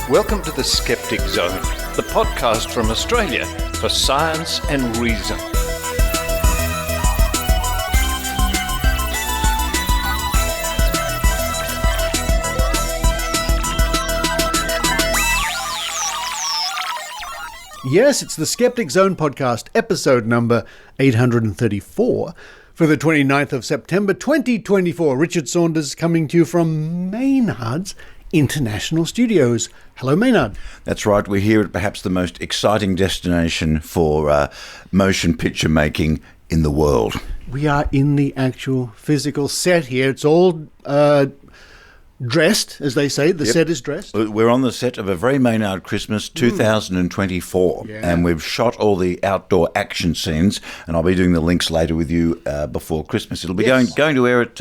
Welcome to the Skeptic Zone, the podcast from Australia for science and reason. Yes, it's the Skeptic Zone podcast, episode number 834 for the 29th of September 2024. Richard Saunders coming to you from Maynard's International Studios. Hello, Maynard. That's right. We're here at perhaps the most exciting destination for motion picture making in the world. We are in the actual physical set here. It's all dressed, as they say. The set is dressed. We're on the set of A Very Maynard Christmas 2024, and we've shot all the outdoor action scenes, and I'll be doing the links later with you before Christmas. It'll be going to air at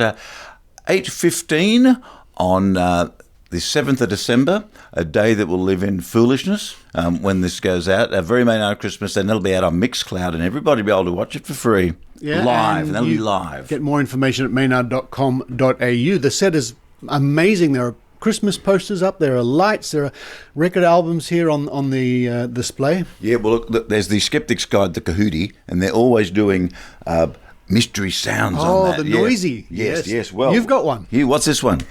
8:15 on the 7th of December, a day that will live in foolishness when this goes out. A Very Maynard Christmas, and it'll be out on Mixcloud, and everybody will be able to watch it for free, live, and that'll be live. Get more information at maynard.com.au. The set is amazing. There are Christmas posters up, there are lights, there are record albums here on the display. Yeah, well, look, there's the Skeptics Guide to Kahootie, and they're always doing mystery sounds on that. Oh, the noisy. Yes. Well, you've got one. Here, what's this one?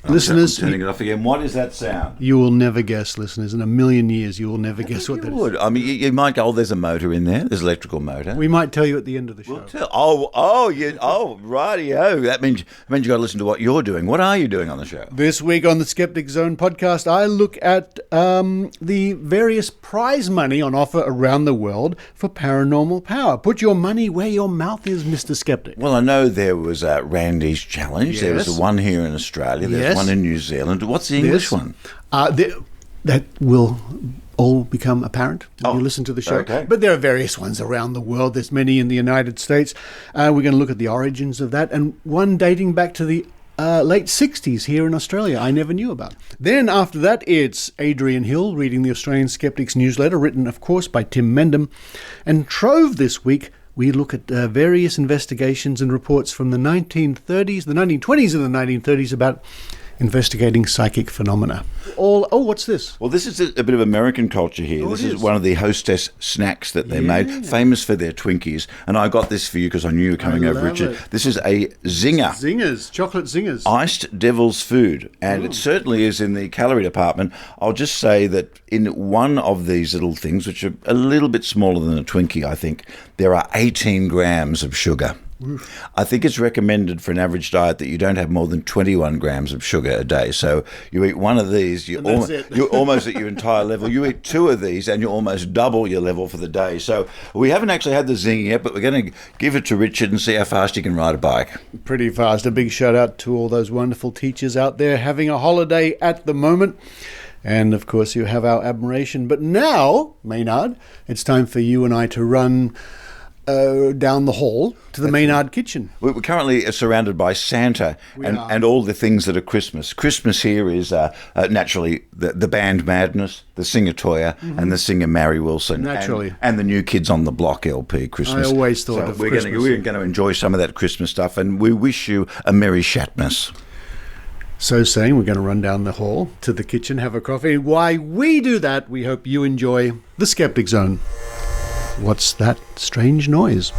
Listeners, turning it off again. What is that sound? You will never guess, listeners. In a million years, you will never guess what that is. I mean, you might go, there's a motor in there. There's an electrical motor. We might tell you at the end of the show. We'll tell. Righty-o. That means you've got to listen to what you're doing. What are you doing on the show? This week on the Skeptic Zone podcast, I look at the various prize money on offer around the world for paranormal power. Put your money where your mouth is, Mr. Skeptic. Well, I know there was Randy's Challenge. Yes. There was one here in Australia. There's one in New Zealand. What's the English one? That will all become apparent when you listen to the show. Okay. But there are various ones around the world. There's many in the United States. We're going to look at the origins of that, and one dating back to the late 60s here in Australia I never knew about. Then after that, it's Adrienne Hill reading the Australian Skeptics Newsletter, written, of course, by Tim Mendham. And Trove this week, we look at various investigations and reports from the 1930s, the 1920s and the 1930s about investigating psychic phenomena. What's this? Well, this is a bit of American culture here. This is one of the hostess snacks that they made, famous for their Twinkies. And I got this for you because I knew you were coming over, Richard. This is a Zinger. Zingers, chocolate Zingers. Iced devil's food. And it certainly is in the calorie department. I'll just say that in one of these little things, which are a little bit smaller than a Twinkie, I think, there are 18 grams of sugar. I think it's recommended for an average diet that you don't have more than 21 grams of sugar a day. So you eat one of these, you're almost at your entire level. You eat two of these and you almost double your level for the day. So we haven't actually had the Zing yet, but we're going to give it to Richard and see how fast he can ride a bike. Pretty fast. A big shout out to all those wonderful teachers out there having a holiday at the moment. And of course you have our admiration. But now, Maynard, it's time for you and I to run down the hall to the Maynard kitchen. We're currently surrounded by Santa and all the things that are Christmas. Christmas here is naturally the band Madness, the singer Toya, and the singer Mary Wilson. Naturally. And the New Kids on the Block LP Christmas. I always thought of Christmas. We're going to enjoy some of that Christmas stuff, and we wish you a Merry Shatmas. So saying, we're going to run down the hall to the kitchen, have a coffee. While we do that, we hope you enjoy the Skeptic Zone. What's that strange noise?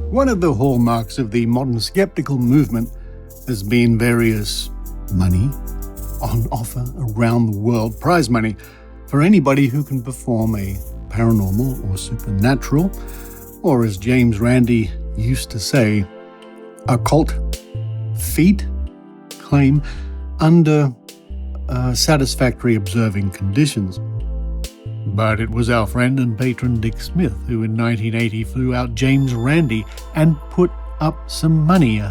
One of the hallmarks of the modern skeptical movement has been various money on offer around the world, prize money for anybody who can perform a paranormal or supernatural, or as James Randi used to say, occult feat, claim under satisfactory observing conditions. But it was our friend and patron Dick Smith who in 1980 flew out James Randi and put up some money.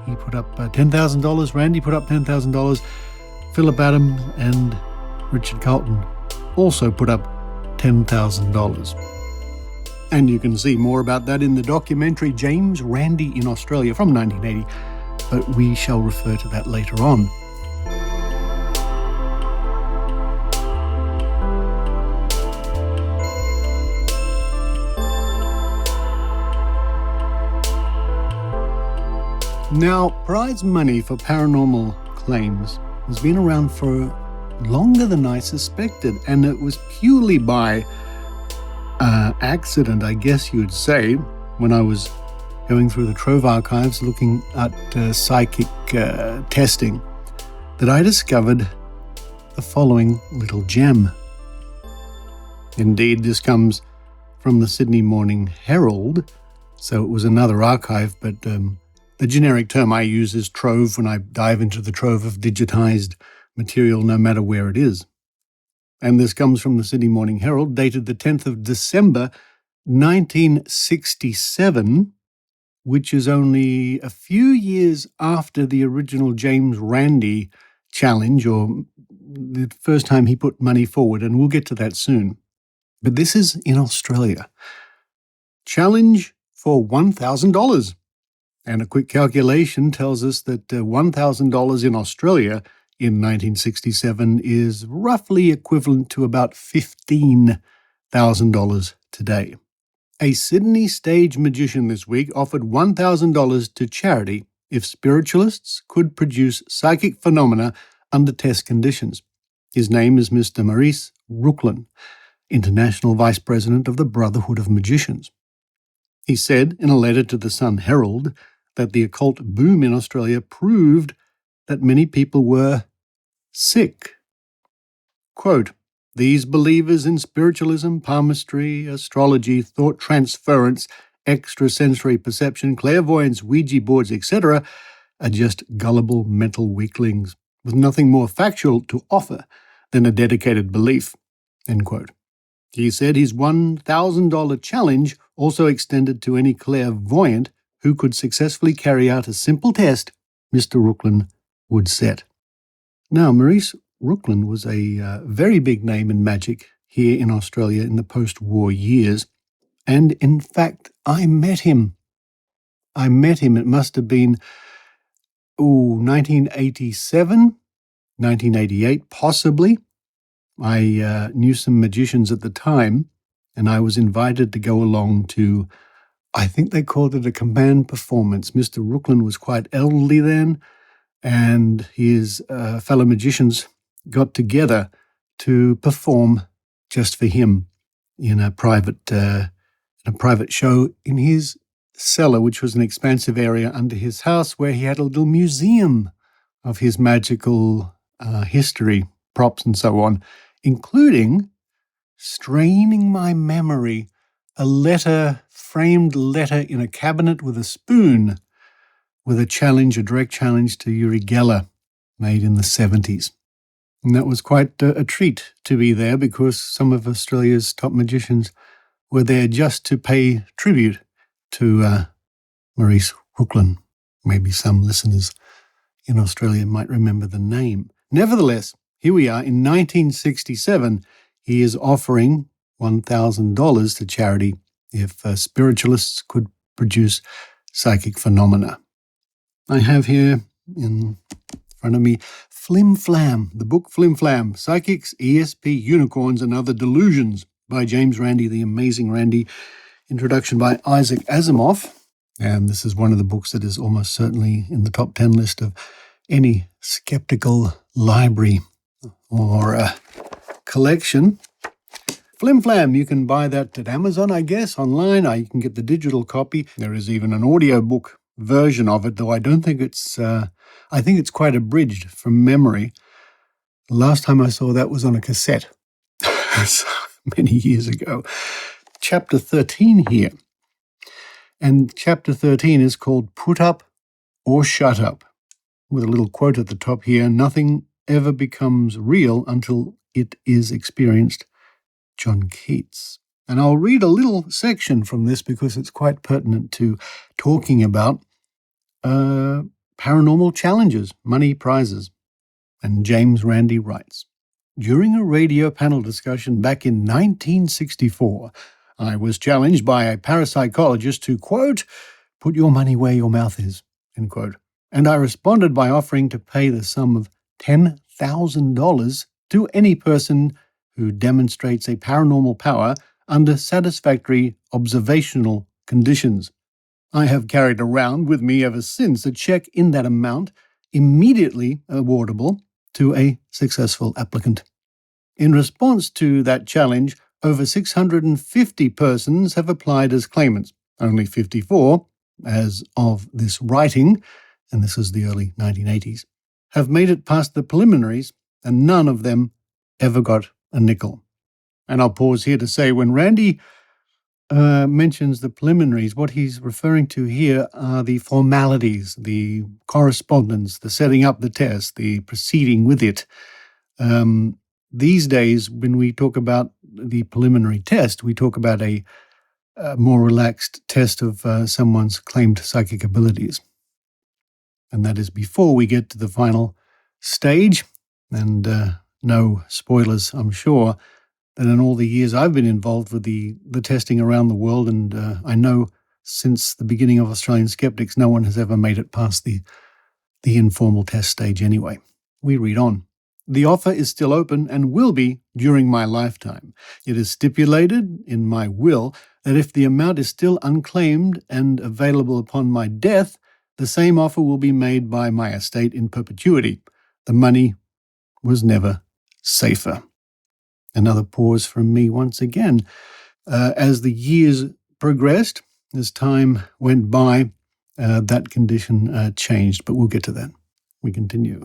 He put up $10,000, Randi put up $10,000, Philip Adams and Richard Carlton also put up $10,000. And you can see more about that in the documentary James Randi in Australia from 1980, but we shall refer to that later on. Now, prize money for paranormal claims has been around for longer than I suspected, and it was purely by accident, I guess you would say, when I was going through the Trove archives looking at psychic testing, that I discovered the following little gem. Indeed, this comes from the Sydney Morning Herald, so it was another archive, but the generic term I use is Trove when I dive into the trove of digitised material, no matter where it is. And this comes from the Sydney Morning Herald, dated the 10th of December, 1967, which is only a few years after the original James Randi challenge, or the first time he put money forward, and we'll get to that soon. But this is in Australia. Challenge for $1,000. And a quick calculation tells us that $1,000 in Australia in 1967 is roughly equivalent to about $15,000 today. A Sydney stage magician this week offered $1,000 to charity if spiritualists could produce psychic phenomena under test conditions. His name is Mr. Maurice Rooklin, International Vice President of the Brotherhood of Magicians. He said in a letter to the Sun Herald that the occult boom in Australia proved that many people were sick. Quote, "These believers in spiritualism, palmistry, astrology, thought transference, extrasensory perception, clairvoyance, Ouija boards, etc., are just gullible mental weaklings with nothing more factual to offer than a dedicated belief." End quote. He said his $1,000 challenge also extended to any clairvoyant who could successfully carry out a simple test Mr. Rooklin would set. Now, Maurice Rooklin was a very big name in magic here in Australia in the post-war years, and in fact, I met him. It must have been 1987, 1988, possibly. I knew some magicians at the time, and I was invited to go along to, I think they called it a command performance. Mr. Rooklin was quite elderly then, and his fellow magicians got together to perform just for him in a private show in his cellar, which was an expansive area under his house where he had a little museum of his magical history, props and so on, including, straining my memory, a framed letter in a cabinet with a spoon with a direct challenge to Uri Geller, made in the 70s. And that was quite a treat to be there, because some of Australia's top magicians were there just to pay tribute to Maurice Rooklin. Maybe some listeners in Australia might remember the name. Nevertheless, here we are in 1967. He is offering $1,000 to charity if spiritualists could produce psychic phenomena. I have here in front of me Flim Flam, the book Flim Flam, Psychics, ESP, Unicorns and Other Delusions by James Randi, the amazing Randi, introduction by Isaac Asimov. And this is one of the books that is almost certainly in the top 10 list of any skeptical library or collection. Flim Flam, you can buy that at Amazon, I guess, online. You can get the digital copy. There is even an audiobook version of it, though I don't think I think it's quite abridged from memory. The last time I saw that was on a cassette, many years ago. Chapter 13 here. And chapter 13 is called Put Up or Shut Up, with a little quote at the top here: "Nothing ever becomes real until it is experienced." John Keats. And I'll read a little section from this because it's quite pertinent to talking about paranormal challenges, money prizes. And James Randi writes, during a radio panel discussion back in 1964. I was challenged by a parapsychologist to, quote, put your money where your mouth is, end quote. And I responded by offering to pay the sum of $10,000 to any person who demonstrates a paranormal power under satisfactory observational conditions. I have carried around with me ever since a check in that amount, immediately awardable to a successful applicant. In response to that challenge, over 650 persons have applied as claimants. Only 54, as of this writing, and this is the early 1980s, have made it past the preliminaries, and none of them ever got a nickel. And I'll pause here to say, when Randi mentions the preliminaries, what he's referring to here are the formalities, the correspondence, the setting up the test, the proceeding with it. These days, when we talk about the preliminary test, we talk about a more relaxed test of someone's claimed psychic abilities. And that is before we get to the final stage. And no spoilers, I'm sure, that in all the years I've been involved with the testing around the world, and I know since the beginning of Australian Skeptics, no one has ever made it past the informal test stage anyway. We read on. The offer is still open and will be during my lifetime. It is stipulated in my will that if the amount is still unclaimed and available upon my death, the same offer will be made by my estate in perpetuity. The money was never safer. Another pause from me once again. As the years progressed, as time went by, that condition changed, but we'll get to that. We continue.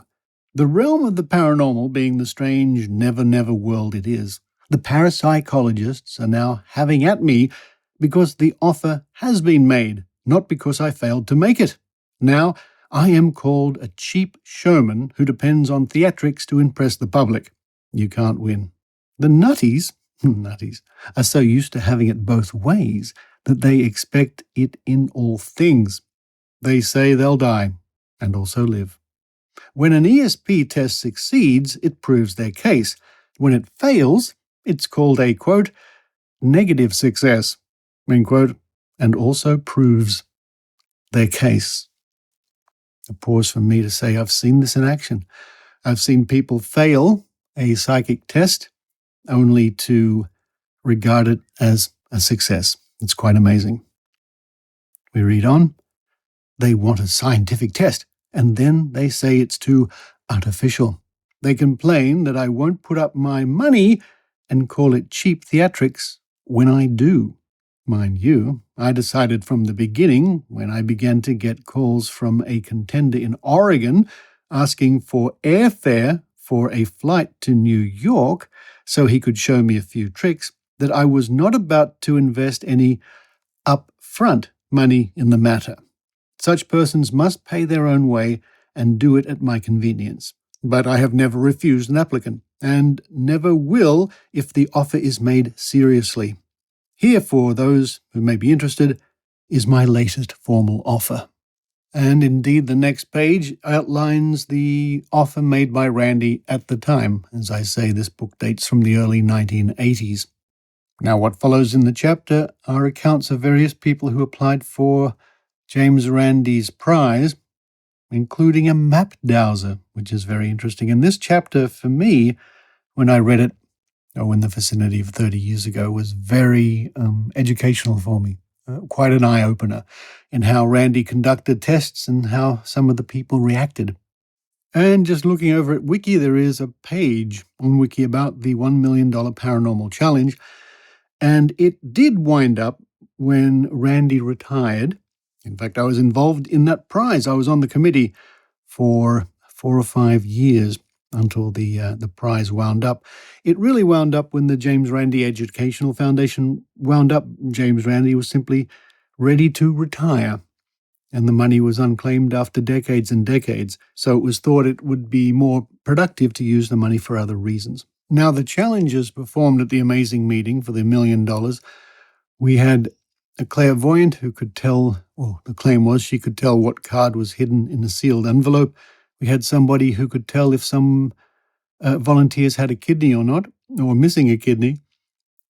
The realm of the paranormal being the strange never world it is, the parapsychologists are now having at me because the offer has been made, not because I failed to make it. Now, I am called a cheap showman who depends on theatrics to impress the public. You can't win. The nutties are so used to having it both ways that they expect it in all things. They say they'll die and also live. When an ESP test succeeds, it proves their case. When it fails, it's called a, quote, negative success, end quote, and also proves their case. A pause for me to say I've seen this in action. I've seen people fail a psychic test only to regard it as a success. It's quite amazing. We read on. They want a scientific test, and then they say it's too artificial. They complain that I won't put up my money and call it cheap theatrics when I do. Mind you, I decided from the beginning, when I began to get calls from a contender in Oregon asking for airfare for a flight to New York so he could show me a few tricks, that I was not about to invest any upfront money in the matter. Such persons must pay their own way and do it at my convenience. But I have never refused an applicant, and never will if the offer is made seriously. Here, for those who may be interested, is my latest formal offer. And indeed, the next page outlines the offer made by Randi at the time. As I say, this book dates from the early 1980s. Now, what follows in the chapter are accounts of various people who applied for James Randi's prize, including a map dowser, which is very interesting. And this chapter, for me, when I read it, in the vicinity of 30 years ago, was very educational for me. Quite an eye-opener in how Randi conducted tests and how some of the people reacted. And just looking over at Wiki, there is a page on Wiki about the $1 million paranormal challenge. And it did wind up when Randi retired. In fact, I was involved in that prize. I was on the committee for 4 or 5 years until the prize wound up. It really wound up when the James Randi Educational Foundation wound up. James Randi was simply ready to retire, and the money was unclaimed after decades and decades, so it was thought it would be more productive to use the money for other reasons. Now, the challenges performed at the amazing meeting for the $1 million, we had a clairvoyant who could tell, or the claim was she could tell what card was hidden in a sealed envelope. We had somebody who could tell if some volunteers had a kidney or not, or missing a kidney.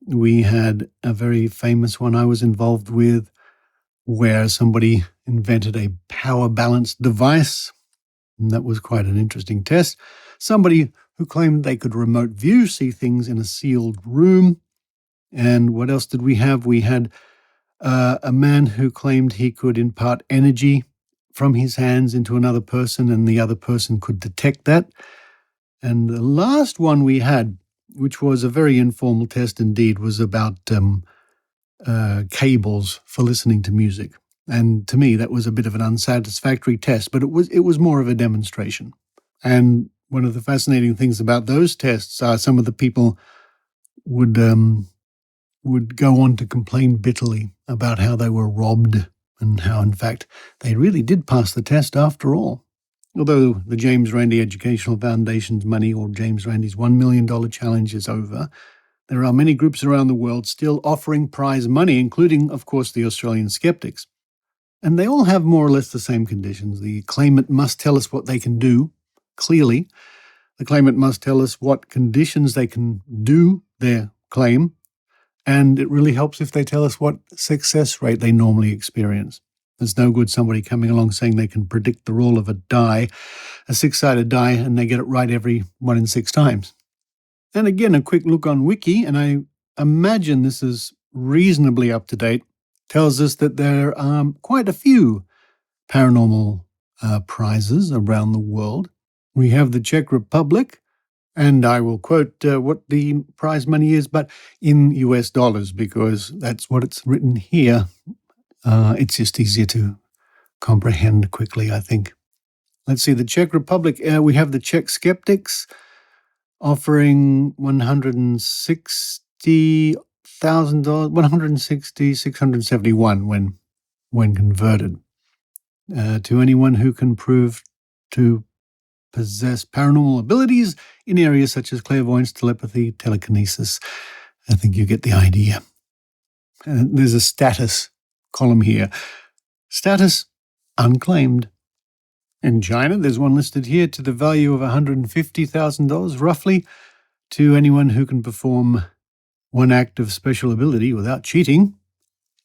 We had a very famous one I was involved with where somebody invented a power balance device. And that was quite an interesting test. Somebody who claimed they could remote view, see things in a sealed room. And what else did we have? We had a man who claimed he could impart energy from his hands into another person, and the other person could detect that. And the last one we had, which was a very informal test indeed, was about cables for listening to music. And to me, that was a bit of an unsatisfactory test, but it was more of a demonstration. And one of the fascinating things about those tests are some of the people would go on to complain bitterly about how they were robbed and how, in fact, they really did pass the test after all. Although the James Randi Educational Foundation's money, or James Randi's $1 million challenge, is over, there are many groups around the world still offering prize money, including, of course, the Australian Skeptics. And they all have more or less the same conditions. The claimant must tell us what they can do, clearly. The claimant must tell us what conditions they can do their claim, and it really helps if they tell us what success rate they normally experience. There's no good somebody coming along saying they can predict the roll of a die, a 6-sided die, and they get it right every 1 in 6 times. And again, a quick look on Wiki, and I imagine this is reasonably up to date, tells us that there are quite a few paranormal prizes around the world. We have the Czech Republic, and I will quote what the prize money is, but in US dollars, because that's what it's written here. It's just easier to comprehend quickly, I think. Let's see, the Czech Republic, we have the Czech Skeptics offering $160,671 when converted to anyone who can prove to possess paranormal abilities in areas such as clairvoyance, telepathy, telekinesis. I think you get the idea. There's a status column here. Status unclaimed. In China, there's one listed here to the value of $150,000 roughly to anyone who can perform one act of special ability without cheating.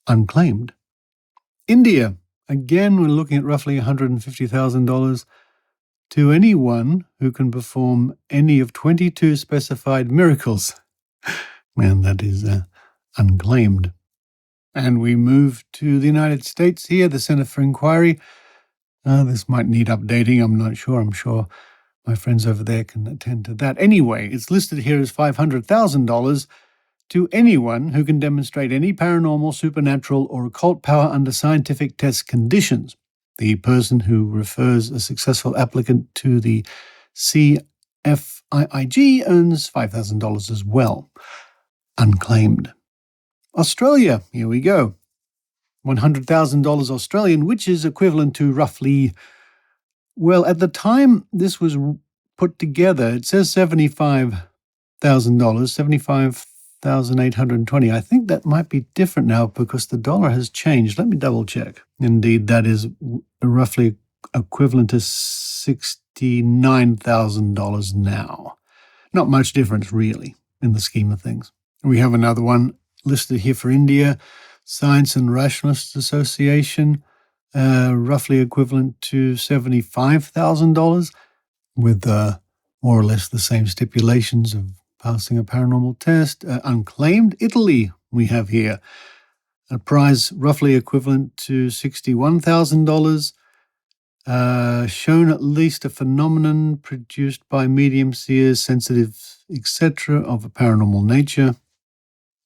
Unclaimed. India, again, we're looking at roughly $150,000 to anyone who can perform any of 22 specified miracles. Man, that is unclaimed. And we move to the United States here, the Center for Inquiry. This might need updating, I'm not sure. I'm sure my friends over there can attend to that. Anyway, it's listed here as $500,000 to anyone who can demonstrate any paranormal, supernatural, or occult power under scientific test conditions. The person who refers a successful applicant to the CFIIG earns $5,000 as well. Unclaimed. Australia, here we go. $100,000 Australian, which is equivalent to roughly, well, at the time this was put together, it says $75,000, $75,820. I think that might be different now because the dollar has changed. Let me double check. Indeed, that is roughly equivalent to $69,000 now. Not much difference, really, in the scheme of things. We have another one listed here for India, Science and Rationalist Association, roughly equivalent to $75,000, with more or less the same stipulations of passing a paranormal test. Unclaimed Italy, we have here, a prize roughly equivalent to $61,000, shown at least a phenomenon produced by medium, seers, sensitive, etc. of a paranormal nature.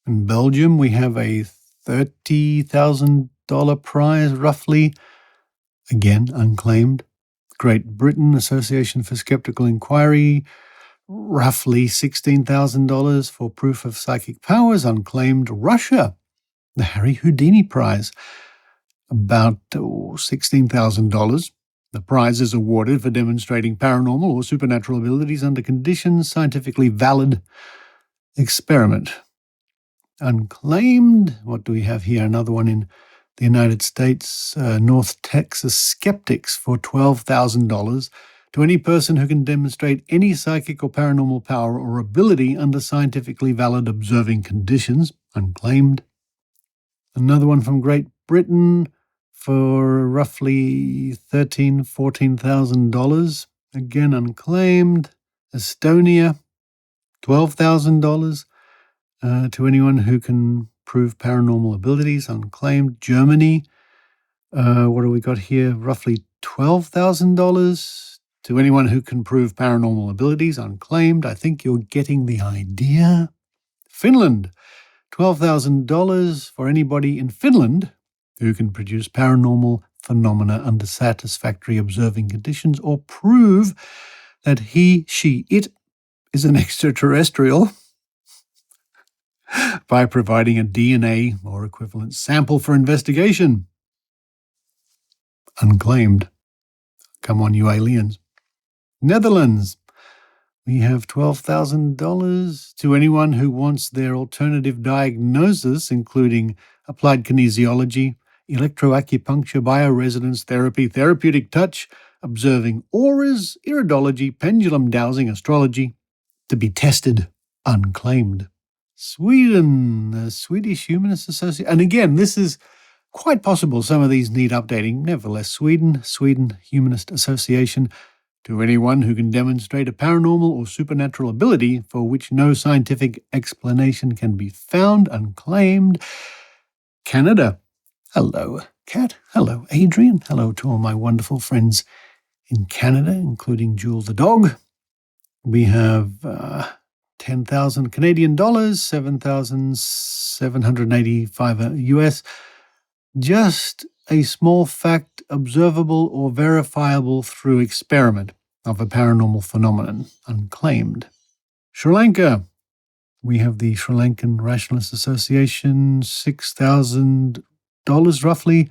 In Belgium, we have a $30,000 prize, roughly, again, unclaimed. Great Britain, Association for Skeptical Inquiry, roughly $16,000 for proof of psychic powers, unclaimed. Russia, the Harry Houdini Prize, about $16,000. The prize is awarded for demonstrating paranormal or supernatural abilities under conditions scientifically valid experiment. Unclaimed. What do we have here? Another one in the United States, North Texas Skeptics for $12,000 To any person who can demonstrate any psychic or paranormal power or ability under scientifically valid observing conditions, unclaimed. Another one from Great Britain for roughly $14,000, again unclaimed. Estonia, $12,000 to anyone who can prove paranormal abilities, unclaimed. Germany, what do we got here? Roughly $12,000 to anyone who can prove paranormal abilities, unclaimed. I think you're getting the idea. Finland, $12,000 for anybody in Finland who can produce paranormal phenomena under satisfactory observing conditions or prove that he, she, it is an extraterrestrial by providing a DNA or equivalent sample for investigation. Unclaimed. Come on, you aliens. Netherlands, we have $12,000 to anyone who wants their alternative diagnosis, including applied kinesiology, electroacupuncture, bioresonance therapy, therapeutic touch, observing auras, iridology, pendulum dowsing, astrology, to be tested, unclaimed. Sweden, the Swedish Humanist Association. And again, this is quite possible. Some of these need updating. Nevertheless, Sweden Humanist Association, to anyone who can demonstrate a paranormal or supernatural ability for which no scientific explanation can be found, unclaimed. Canada. Hello, Kat. Hello, Adrienne. Hello to all my wonderful friends in Canada, including Jewel the dog. We have 10,000 Canadian dollars, 7,785 US. Just a small fact observable or verifiable through experiment of a paranormal phenomenon, unclaimed. Sri Lanka. We have the Sri Lankan Rationalist Association, $6,000 roughly,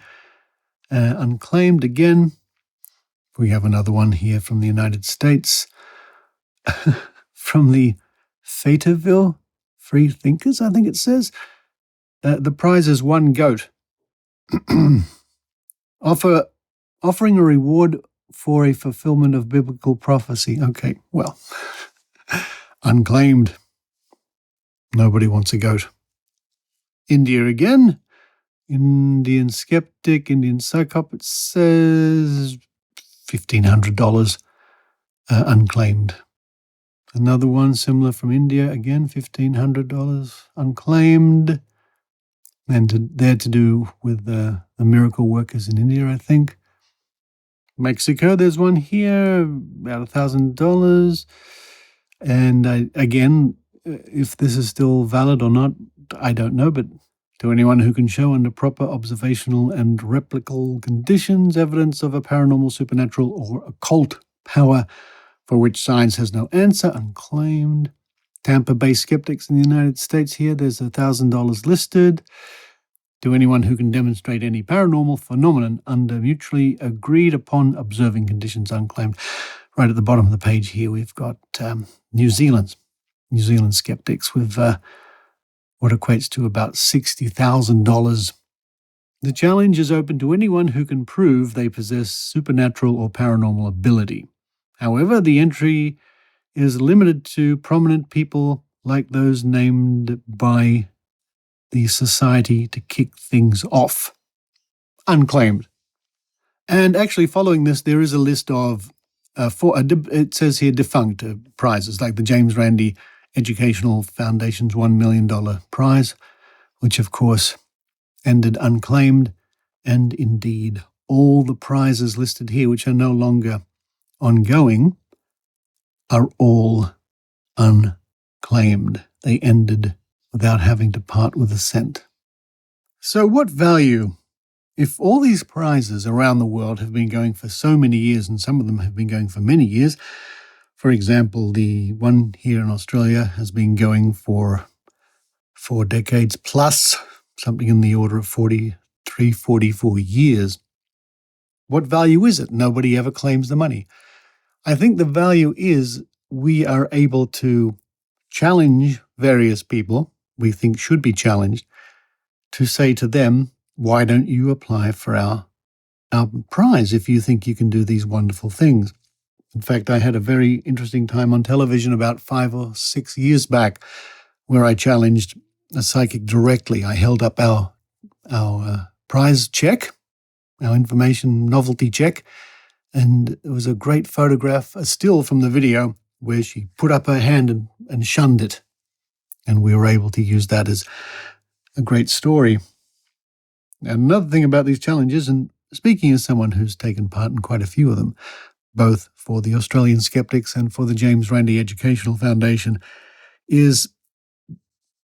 unclaimed again. We have another one here from the United States, from the Fayetteville Free Thinkers, I think it says. The prize is one goat. Offering a reward for a fulfillment of biblical prophecy. Okay, well, unclaimed. Nobody wants a goat. India again. Indian skeptic, Indian psychop, it says $1,500 unclaimed. Another one similar from India, again, $1,500 unclaimed. And they're to do with the miracle workers in India, I think. Mexico, there's one here, about $1,000. And again, if this is still valid or not, I don't know, but to anyone who can show under proper observational and replicable conditions evidence of a paranormal, supernatural, or occult power for which science has no answer, unclaimed. Tampa Bay skeptics in the United States here, there's $1,000 listed. To anyone who can demonstrate any paranormal phenomenon under mutually agreed upon observing conditions, unclaimed. Right at the bottom of the page here, we've got New Zealand skeptics with what equates to about $60,000. The challenge is open to anyone who can prove they possess supernatural or paranormal ability. However, the entry is limited to prominent people like those named by the Society to Kick Things Off. Unclaimed. And actually following this, there is a list of, it says here, defunct prizes, like the James Randi Educational Foundation's $1 million prize, which of course ended unclaimed. And indeed, all the prizes listed here, which are no longer ongoing, are all unclaimed. They ended without having to part with a cent. So what value, if all these prizes around the world have been going for so many years, and some of them have been going for many years, for example, the one here in Australia has been going for 4 decades plus, something in the order of 43, 44 years. What value is it? Nobody ever claims the money. I think the value is we are able to challenge various people we think should be challenged, to say to them, why don't you apply for our prize if you think you can do these wonderful things? In fact, I had a very interesting time on television about 5 or 6 years back where I challenged a psychic directly. I held up our prize check, our information novelty check, and it was a great photograph, a still from the video, where she put up her hand and shunned it. And we were able to use that as a great story. And another thing about these challenges, and speaking as someone who's taken part in quite a few of them, both for the Australian Skeptics and for the James Randi Educational Foundation, is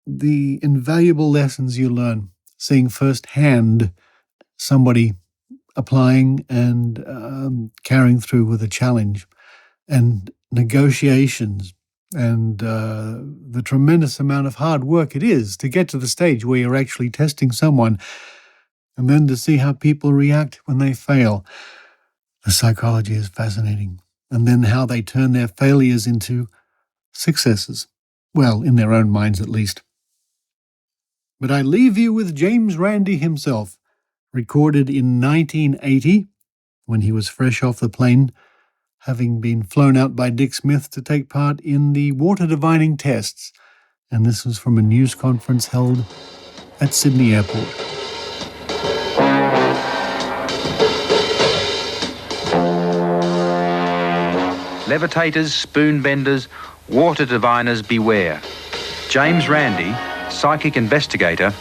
the invaluable lessons you learn, seeing firsthand somebody applying and carrying through with a challenge, and negotiations, and the tremendous amount of hard work it is to get to the stage where you're actually testing someone, and then to see how people react when they fail. The psychology is fascinating. And then how they turn their failures into successes. Well, in their own minds at least. But I leave you with James Randi himself, recorded in 1980, when he was fresh off the plane, having been flown out by Dick Smith to take part in the water divining tests. And this was from a news conference held at Sydney Airport. Levitators, spoon benders, water diviners, beware. James Randi, psychic investigator,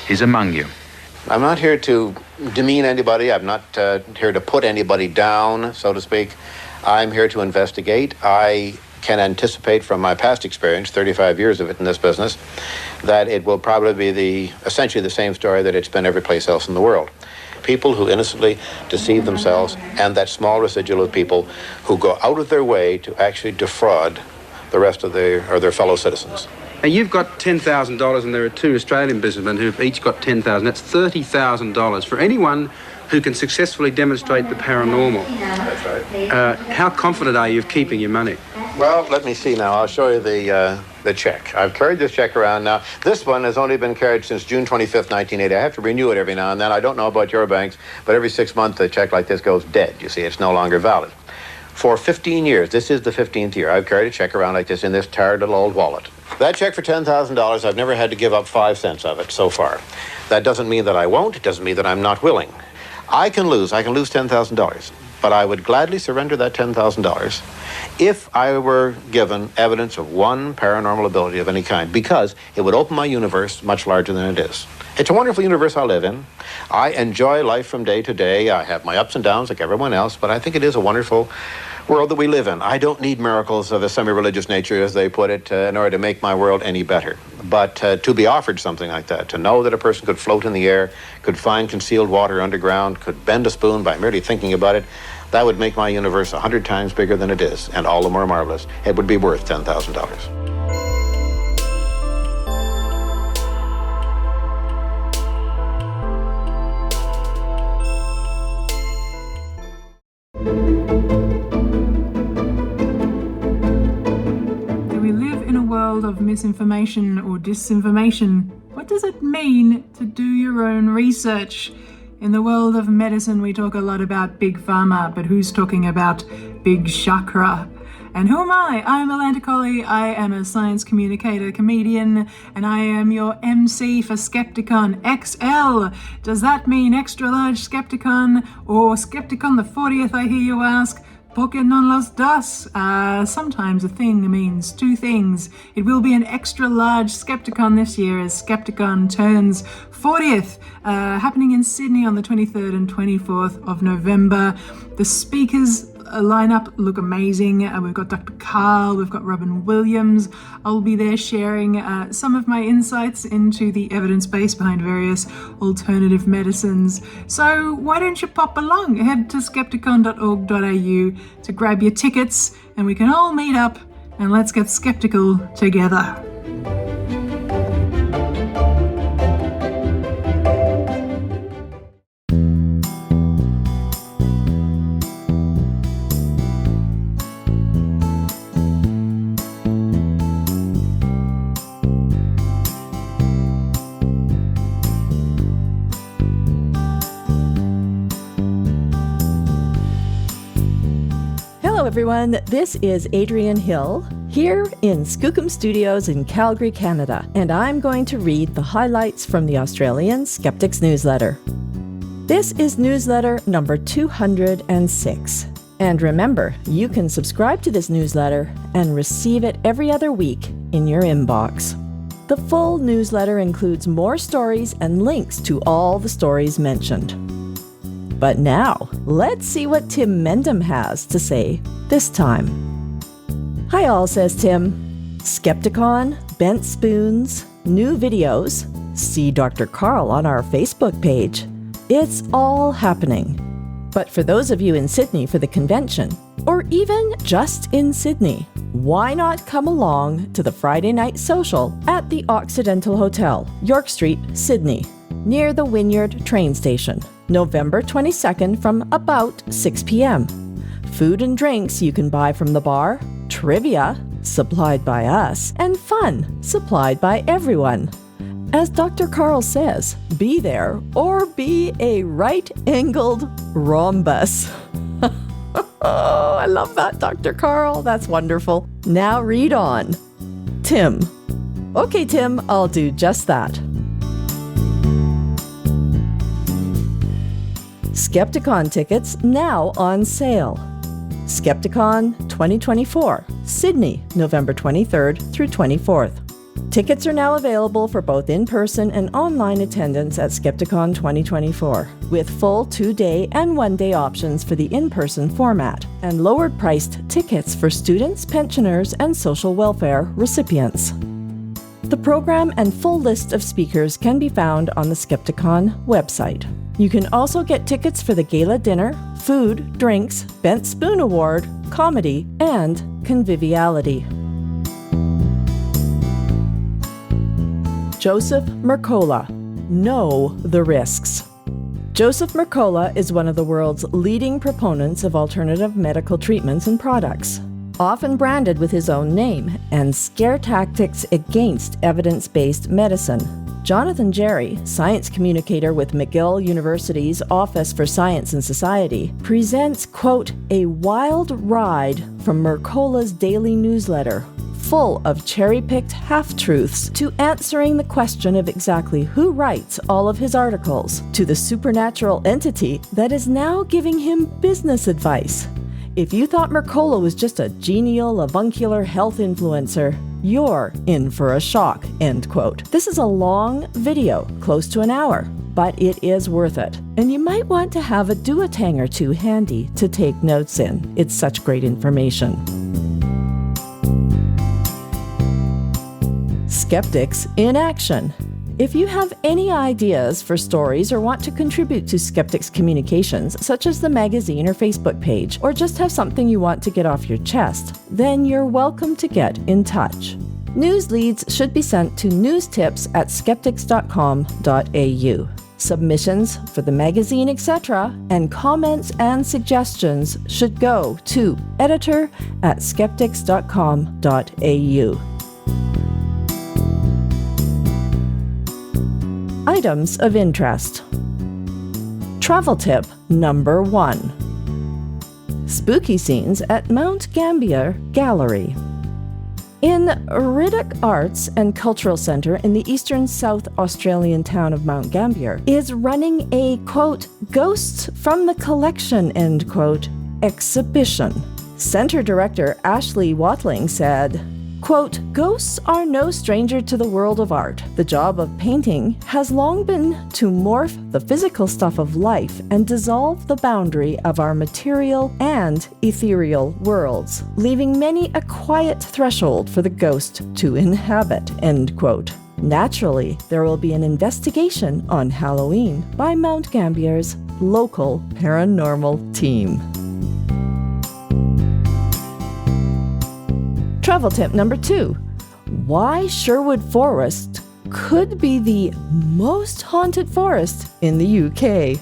is among you. I'm not here to demean anybody. I'm not here to put anybody down, so to speak. I'm here to investigate. I can anticipate from my past experience, 35 years of it in this business, that it will probably be essentially the same story that it's been every place else in the world. People who innocently deceive themselves, and that small residual of people who go out of their way to actually defraud the rest of their fellow citizens. Now, you've got $10,000 and there are two Australian businessmen who've each got $10,000. That's $30,000 for anyone who can successfully demonstrate the paranormal. That's right. How confident are you of keeping your money? Well, let me see now. I'll show you the check. I've carried this check around now. This one has only been carried since June 25th, 1980. I have to renew it every now and then. I don't know about your banks, but every 6 months a check like this goes dead. You see, it's no longer valid. For 15 years, this is the 15th year, I've carried a check around like this in this tired little old wallet. That check for $10,000, I've never had to give up 5 cents of it so far. That doesn't mean that I won't. It doesn't mean that I'm not willing. I can lose $10,000, but I would gladly surrender that $10,000 if I were given evidence of one paranormal ability of any kind, because it would open my universe much larger than it is. It's a wonderful universe I live in. I enjoy life from day to day. I have my ups and downs like everyone else, but I think it is a wonderful world that we live in. I don't need miracles of a semi-religious nature, as they put it, in order to make my world any better. But to be offered something like that, to know that a person could float in the air, could find concealed water underground, could bend a spoon by merely thinking about it, that would make my universe 100 times bigger than it is, and all the more marvelous. It would be worth $10,000. Of misinformation or disinformation. What does it mean to do your own research? In the world of medicine, we talk a lot about big pharma, but who's talking about big chakra? And who am I? I'm Alanta Colley. I am a science communicator, comedian, and I am your MC for Skepticon XL. Does that mean extra large Skepticon or Skepticon the 40th, I hear you ask? Porque no los dos. Sometimes a thing means two things. It will be an extra large Skepticon this year as Skepticon turns 40th, happening in Sydney on the 23rd and 24th of November. The speakers lineup look amazing. We've got Dr. Carl, we've got Robin Williams. I'll be there sharing some of my insights into the evidence base behind various alternative medicines. So why don't you pop along? Head to skepticon.org.au to grab your tickets and we can all meet up and let's get skeptical together. everyone. This is Adrienne Hill here in Skookum Studios in Calgary, Canada, and I'm going to read the highlights from the Australian Skeptics Newsletter. This is newsletter number 206. And remember, you can subscribe to this newsletter and receive it every other week in your inbox. The full newsletter includes more stories and links to all the stories mentioned. But now, let's see what Tim Mendham has to say this time. Hi all, says Tim. Skepticon, bent spoons, new videos. See Dr. Carl on our Facebook page. It's all happening. But for those of you in Sydney for the convention, or even just in Sydney, why not come along to the Friday night social at the Occidental Hotel, York Street, Sydney, near the Wynyard train station, November 22nd from about 6 p.m. Food and drinks you can buy from the bar, trivia supplied by us, and fun supplied by everyone. As Dr. Carl says, be there or be a right-angled rhombus. Oh, I love that, Dr. Carl. That's wonderful. Now read on. Tim. Okay, Tim, I'll do just that. Skepticon tickets now on sale. Skepticon 2024, Sydney, November 23rd through 24th. Tickets are now available for both in-person and online attendance at Skepticon 2024, with full 2-day and 1-day options for the in-person format, and lower-priced tickets for students, pensioners, and social welfare recipients. The program and full list of speakers can be found on the Skepticon website. You can also get tickets for the gala dinner, food, drinks, Bent Spoon Award, comedy, and conviviality. Joseph Mercola. Know the risks. Joseph Mercola is one of the world's leading proponents of alternative medical treatments and products, often branded with his own name, and scare tactics against evidence-based medicine. Jonathan Jerry, science communicator with McGill University's Office for Science and Society, presents, quote, a wild ride from Mercola's daily newsletter, full of cherry-picked half-truths, to answering the question of exactly who writes all of his articles, to the supernatural entity that is now giving him business advice. If you thought Mercola was just a genial, avuncular health influencer, you're in for a shock, end quote. This is a long video, close to an hour, but it is worth it. And you might want to have a duotang or two handy to take notes in. It's such great information. Skeptics in action. If you have any ideas for stories or want to contribute to Skeptics communications, such as the magazine or Facebook page, or just have something you want to get off your chest, then you're welcome to get in touch. News leads should be sent to newstips@skeptics.com.au. Submissions for the magazine, etc., and comments and suggestions should go to editor@skeptics.com.au. Items of interest. Travel tip number 1. Spooky scenes at Mount Gambier Gallery. In Riddoch Arts and Cultural Centre in the eastern South Australian town of Mount Gambier is running a, quote, ghosts from the collection, end quote, exhibition. Centre Director Ashley Watling said, quote, ghosts are no stranger to the world of art. The job of painting has long been to morph the physical stuff of life and dissolve the boundary of our material and ethereal worlds, leaving many a quiet threshold for the ghost to inhabit, end quote. Naturally, there will be an investigation on Halloween by Mount Gambier's local paranormal team. Travel tip number 2. Why Sherwood Forest could be the most haunted forest in the UK.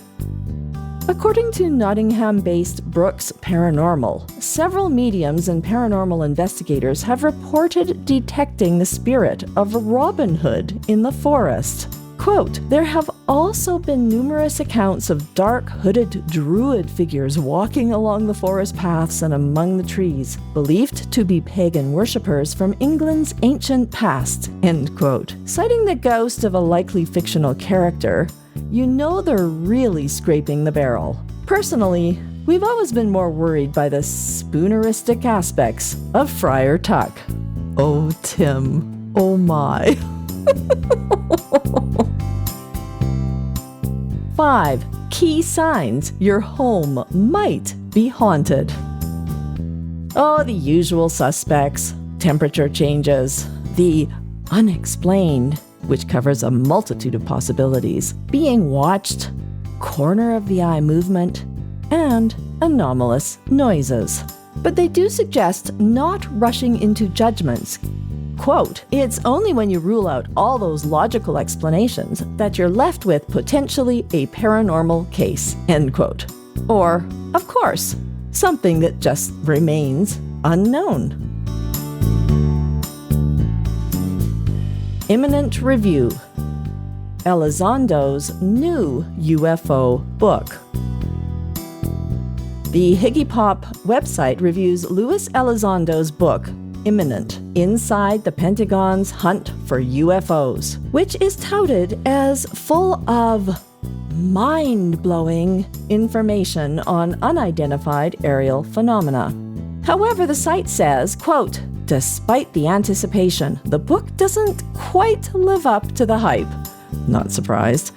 According to Nottingham-based Brooks Paranormal, several mediums and paranormal investigators have reported detecting the spirit of Robin Hood in the forest. Quote, there have also been numerous accounts of dark, hooded druid figures walking along the forest paths and among the trees, believed to be pagan worshippers from England's ancient past, end quote. Citing the ghost of a likely fictional character, you know they're really scraping the barrel. Personally, we've always been more worried by the spooneristic aspects of Friar Tuck. Oh, Tim. Oh, my. 5 key signs your home might be haunted. Oh, the usual suspects. Temperature changes. The unexplained, which covers a multitude of possibilities. Being watched. Corner of the eye movement. And anomalous noises. But they do suggest not rushing into judgments. Quote, "It's only when you rule out all those logical explanations that you're left with potentially a paranormal case," end quote. Or, of course, something that just remains unknown. Imminent review. Elizondo's new UFO book. The Higgy Pop website reviews Luis Elizondo's book, Imminent, Inside the Pentagon's Hunt for UFOs, which is touted as full of mind-blowing information on unidentified aerial phenomena. However, the site says, quote, "Despite the anticipation, the book doesn't quite live up to the hype." Not surprised.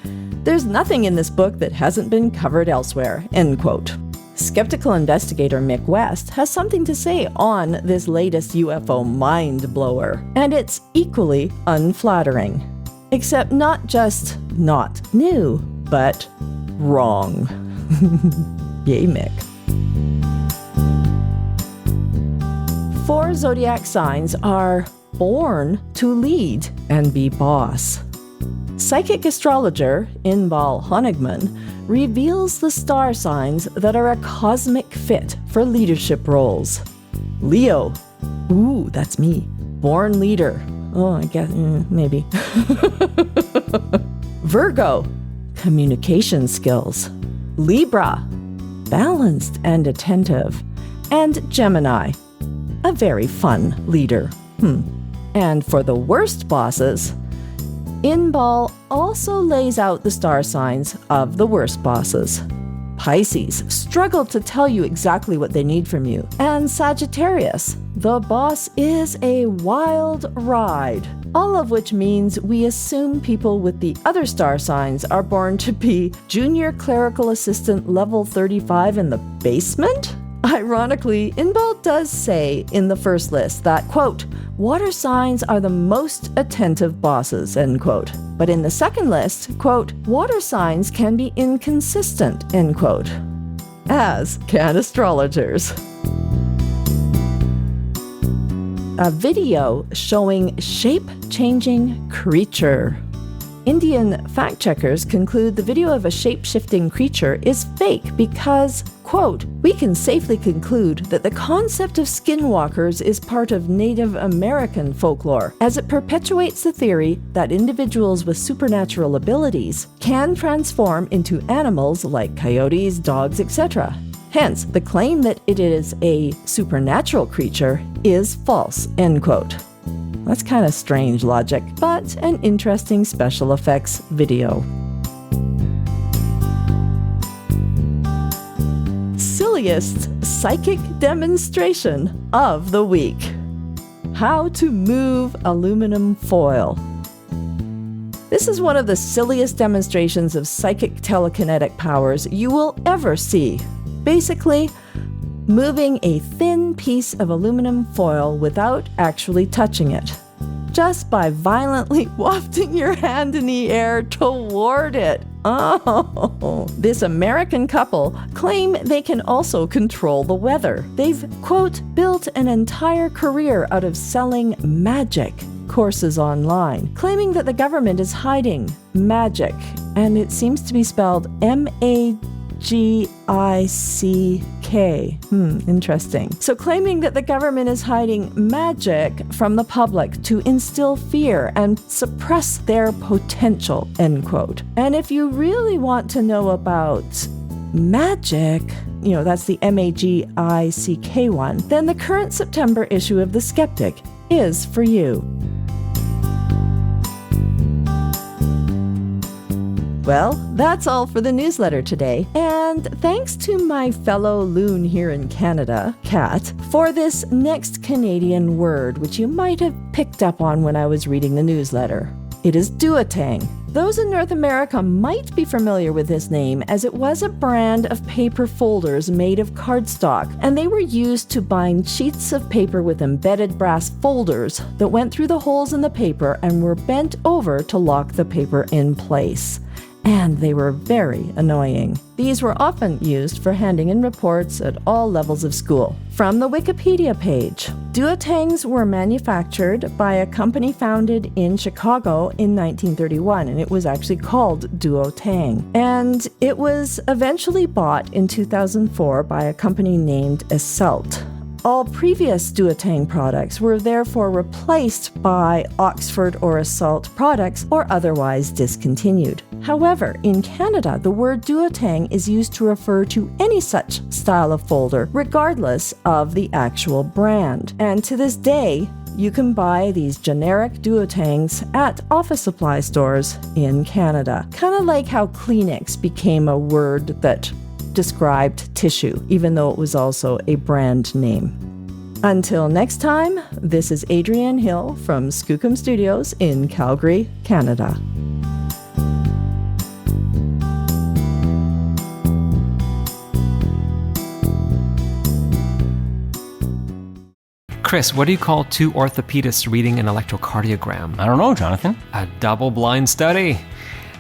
There's nothing in this book that hasn't been covered elsewhere, end quote. Skeptical investigator Mick West has something to say on this latest UFO mind-blower, and it's equally unflattering. Except not just not new, but wrong. Yay, Mick. 4 zodiac signs are born to lead and be boss. Psychic astrologer Inbal Honigman reveals the star signs that are a cosmic fit for leadership roles. Leo. Ooh, that's me. Born leader. Oh, I guess, maybe. Virgo. Communication skills. Libra. Balanced and attentive. And Gemini. A very fun leader. And for the worst bosses, Inbal also lays out the star signs of the worst bosses. Pisces struggle to tell you exactly what they need from you. And Sagittarius, the boss is a wild ride. All of which means we assume people with the other star signs are born to be junior clerical assistant level 35 in the basement? Ironically, Inbal does say in the first list that, quote, "Water signs are the most attentive bosses," end quote. But in the second list, quote, "Water signs can be inconsistent," end quote. As can astrologers. A video showing shape-changing creature. Indian fact-checkers conclude the video of a shape-shifting creature is fake because, quote, "We can safely conclude that the concept of skinwalkers is part of Native American folklore, as it perpetuates the theory that individuals with supernatural abilities can transform into animals like coyotes, dogs, etc. Hence, the claim that it is a supernatural creature is false," end quote. That's kind of strange logic, but an interesting special effects video. Silliest psychic demonstration of the week. How to move aluminum foil. This is one of the silliest demonstrations of psychic telekinetic powers you will ever see. Basically, moving a thin piece of aluminum foil without actually touching it, just by violently wafting your hand in the air toward it. Oh, this American couple claim they can also control the weather. They've, quote, "built an entire career out of selling magic courses online, claiming that the government is hiding magic, and it seems to be spelled MAGICK. Okay, interesting. So claiming that the government is hiding magic from the public to instill fear and suppress their potential, end quote. And if you really want to know about magic, that's the MAGICK one, then the current September issue of The Skeptic is for you. Well, that's all for the newsletter today. And thanks to my fellow loon here in Canada, Kat, for this next Canadian word, which you might have picked up on when I was reading the newsletter. It is duotang. Those in North America might be familiar with this name, as it was a brand of paper folders made of cardstock, and they were used to bind sheets of paper with embedded brass folders that went through the holes in the paper and were bent over to lock the paper in place. And they were very annoying. These were often used for handing in reports at all levels of school. From the Wikipedia page, duotangs were manufactured by a company founded in Chicago in 1931, and it was actually called Duotang. And it was eventually bought in 2004 by a company named Assault. All previous duotang products were therefore replaced by Oxford or Assault products or otherwise discontinued. However, in Canada, the word duotang is used to refer to any such style of folder, regardless of the actual brand. And to this day, you can buy these generic duotangs at office supply stores in Canada. Kind of like how Kleenex became a word that described tissue, even though it was also a brand name. Until next time, this is Adrienne Hill from Skookum Studios in Calgary, Canada. Chris, what do you call two orthopedists reading an electrocardiogram? I don't know, Jonathan. A double-blind study.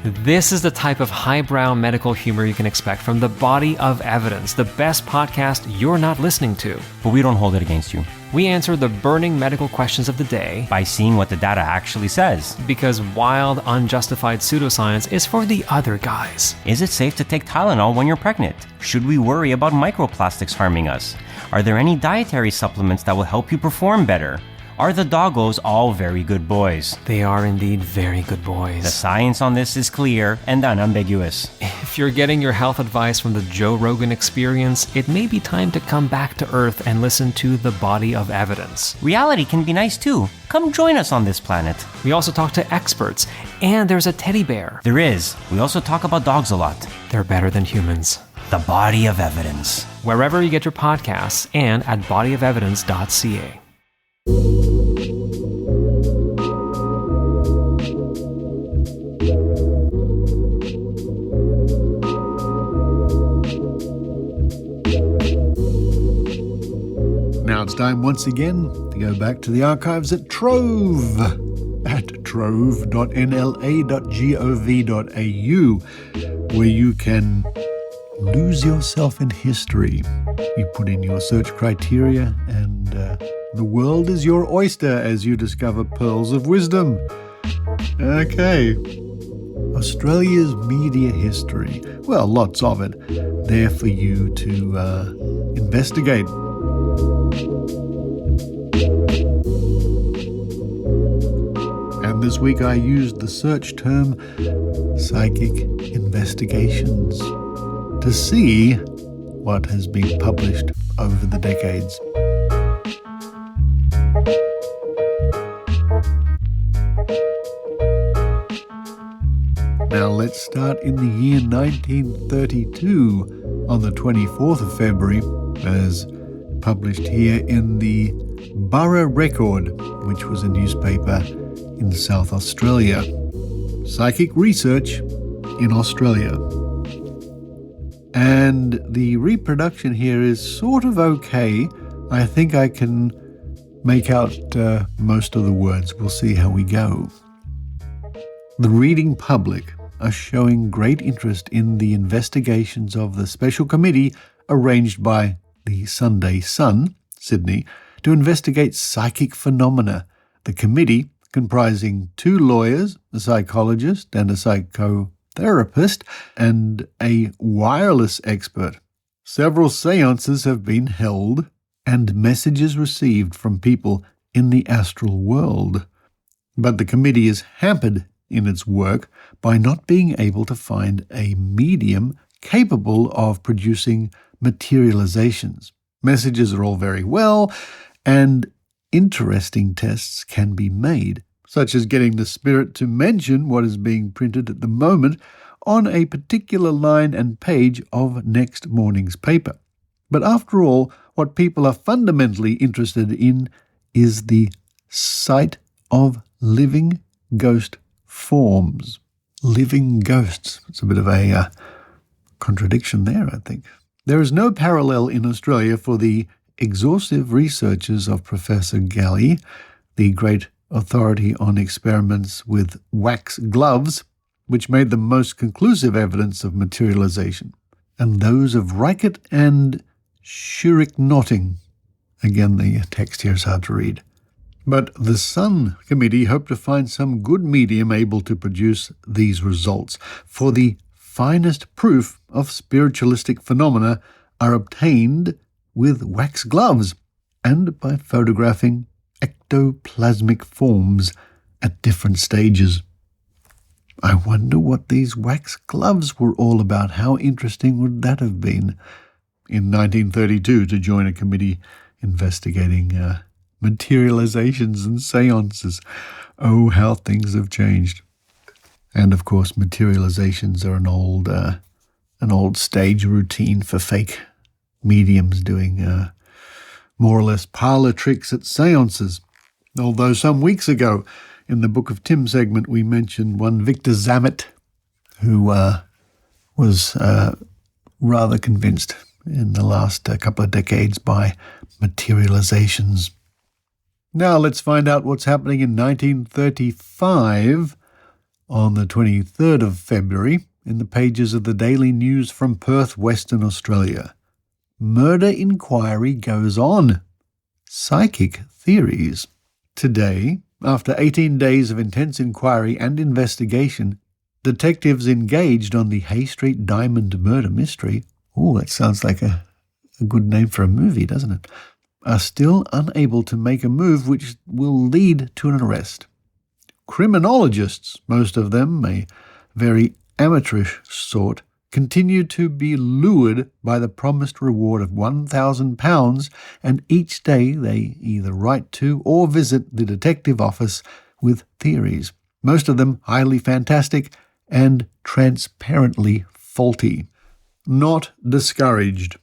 This is the type of highbrow medical humor you can expect from The Body of Evidence, the best podcast you're not listening to. But we don't hold it against you. We answer the burning medical questions of the day by seeing what the data actually says. Because wild, unjustified pseudoscience is for the other guys. Is it safe to take Tylenol when you're pregnant? Should we worry about microplastics harming us? Are there any dietary supplements that will help you perform better? Are the doggos all very good boys? They are indeed very good boys. The science on this is clear and unambiguous. If you're getting your health advice from the Joe Rogan Experience, it may be time to come back to Earth and listen to The Body of Evidence. Reality can be nice too. Come join us on this planet. We also talk to experts, and there's a teddy bear. There is. We also talk about dogs a lot. They're better than humans. The Body of Evidence. Wherever you get your podcasts and at bodyofevidence.ca. Now it's time once again to go back to the archives at Trove, at trove.nla.gov.au, where you can lose yourself in history. You put in your search criteria and the world is your oyster as you discover pearls of wisdom. Okay. Australia's media history. Well, lots of it. There for you to investigate. And this week I used the search term psychic investigations to see what has been published over the decades. Now let's start in the year 1932 on the 24th of February, as published here in the Burra Record, which was a newspaper in South Australia. Psychic research in Australia. And the reproduction here is sort of okay. I think I can make out most of the words. We'll see how we go. The reading public are showing great interest in the investigations of the special committee arranged by the Sunday Sun, Sydney, to investigate psychic phenomena. The committee, comprising 2 lawyers, a psychologist and a psychotherapist, and a wireless expert. Several seances have been held and messages received from people in the astral world. But the committee is hampered in its work by not being able to find a medium capable of producing materializations. Messages are all very well, and interesting tests can be made, such as getting the spirit to mention what is being printed at the moment on a particular line and page of next morning's paper. But after all, what people are fundamentally interested in is the sight of living ghost forms. Living ghosts. It's a bit of a contradiction there, I think. There is no parallel in Australia for the exhaustive researches of Professor Galley, the great authority on experiments with wax gloves, which made the most conclusive evidence of materialization, and those of Reichert and Schurig-Notting. Again, the text here is hard to read. But the Sun Committee hoped to find some good medium able to produce these results, for the finest proof of spiritualistic phenomena are obtained with wax gloves and by photographing ectoplasmic forms at different stages. I wonder what these wax gloves were all about. How interesting would that have been in 1932 to join a committee investigating materializations and seances? Oh, how things have changed. And of course, materializations are an old stage routine for fake mediums doing more or less parlor tricks at seances. Although some weeks ago, in the Book of Tim segment, we mentioned one Victor Zammit, who was rather convinced in the last couple of decades by materializations. Now let's find out what's happening in 1935 on the 23rd of February in the pages of the Daily News from Perth, Western Australia. Murder inquiry goes on. Psychic theories. Today, after 18 days of intense inquiry and investigation, detectives engaged on the Hay Street Diamond murder mystery, that sounds like a good name for a movie, doesn't it, are still unable to make a move which will lead to an arrest. Criminologists, most of them a very amateurish sort, continue to be lured by the promised reward of £1,000, and each day they either write to or visit the detective office with theories, most of them highly fantastic and transparently faulty. Not discouraged.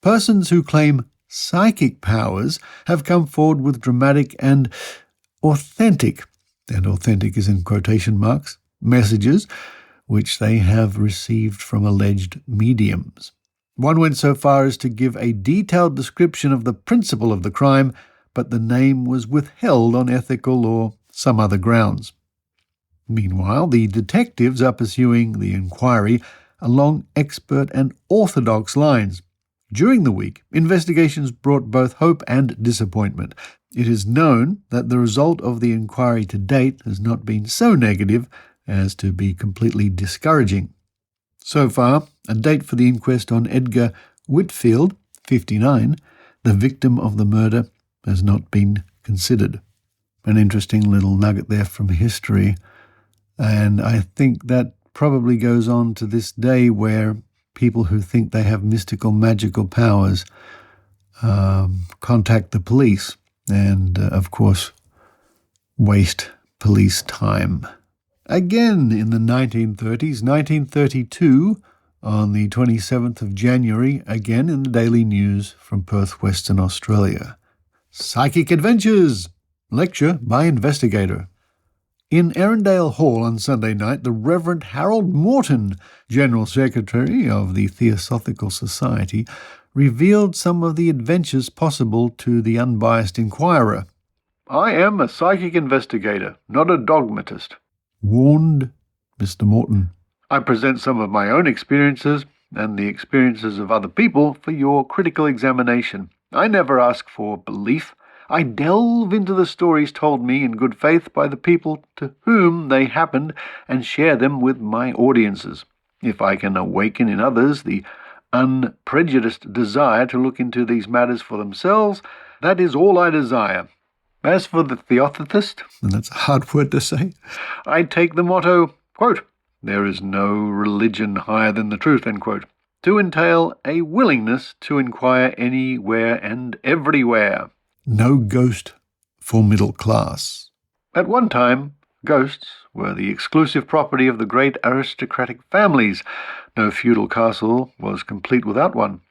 Persons who claim psychic powers have come forward with dramatic and authentic is in quotation marks, messages which they have received from alleged mediums. One went so far as to give a detailed description of the principle of the crime, but the name was withheld on ethical or some other grounds. Meanwhile, the detectives are pursuing the inquiry along expert and orthodox lines. During the week, investigations brought both hope and disappointment. It is known that the result of the inquiry to date has not been so negative as to be completely discouraging. So far, a date for the inquest on Edgar Whitfield, 59, the victim of the murder, has not been considered. An interesting little nugget there from history, and I think that probably goes on to this day, where people who think they have mystical, magical powers contact the police and, of course, waste police time. Again in the 1930s, 1932, on the 27th of January, again in the Daily News from Perth, Western Australia. Psychic Adventures! Lecture by investigator. In Erindale Hall on Sunday night, the Reverend Harold Morton, General Secretary of the Theosophical Society, revealed some of the adventures possible to the unbiased inquirer. "I am a psychic investigator, not a dogmatist," warned Mr. Morton. "I present some of my own experiences and the experiences of other people for your critical examination. I never ask for belief. I delve into the stories told me in good faith by the people to whom they happened and share them with my audiences. If I can awaken in others the unprejudiced desire to look into these matters for themselves. That is all I desire. As for the theosophist, and that's a hard word to say, I take the motto, quote, there is no religion higher than the truth, end quote, to entail a willingness to inquire anywhere and everywhere. No ghost for middle class. At one time, ghosts were the exclusive property of the great aristocratic families. No feudal castle was complete without one.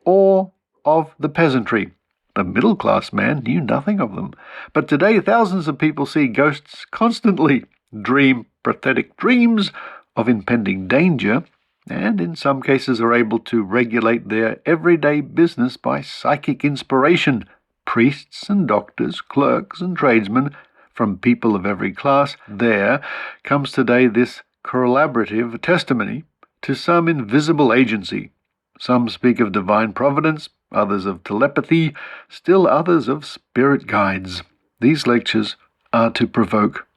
Or of the peasantry. The middle-class man knew nothing of them. But today thousands of people see ghosts constantly, dream pathetic dreams of impending danger, and in some cases are able to regulate their everyday business by psychic inspiration. Priests and doctors, clerks and tradesmen, from people of every class, there comes today this corroborative testimony to some invisible agency. Some speak of divine providence, others of telepathy, still others of spirit guides. These lectures are to provoke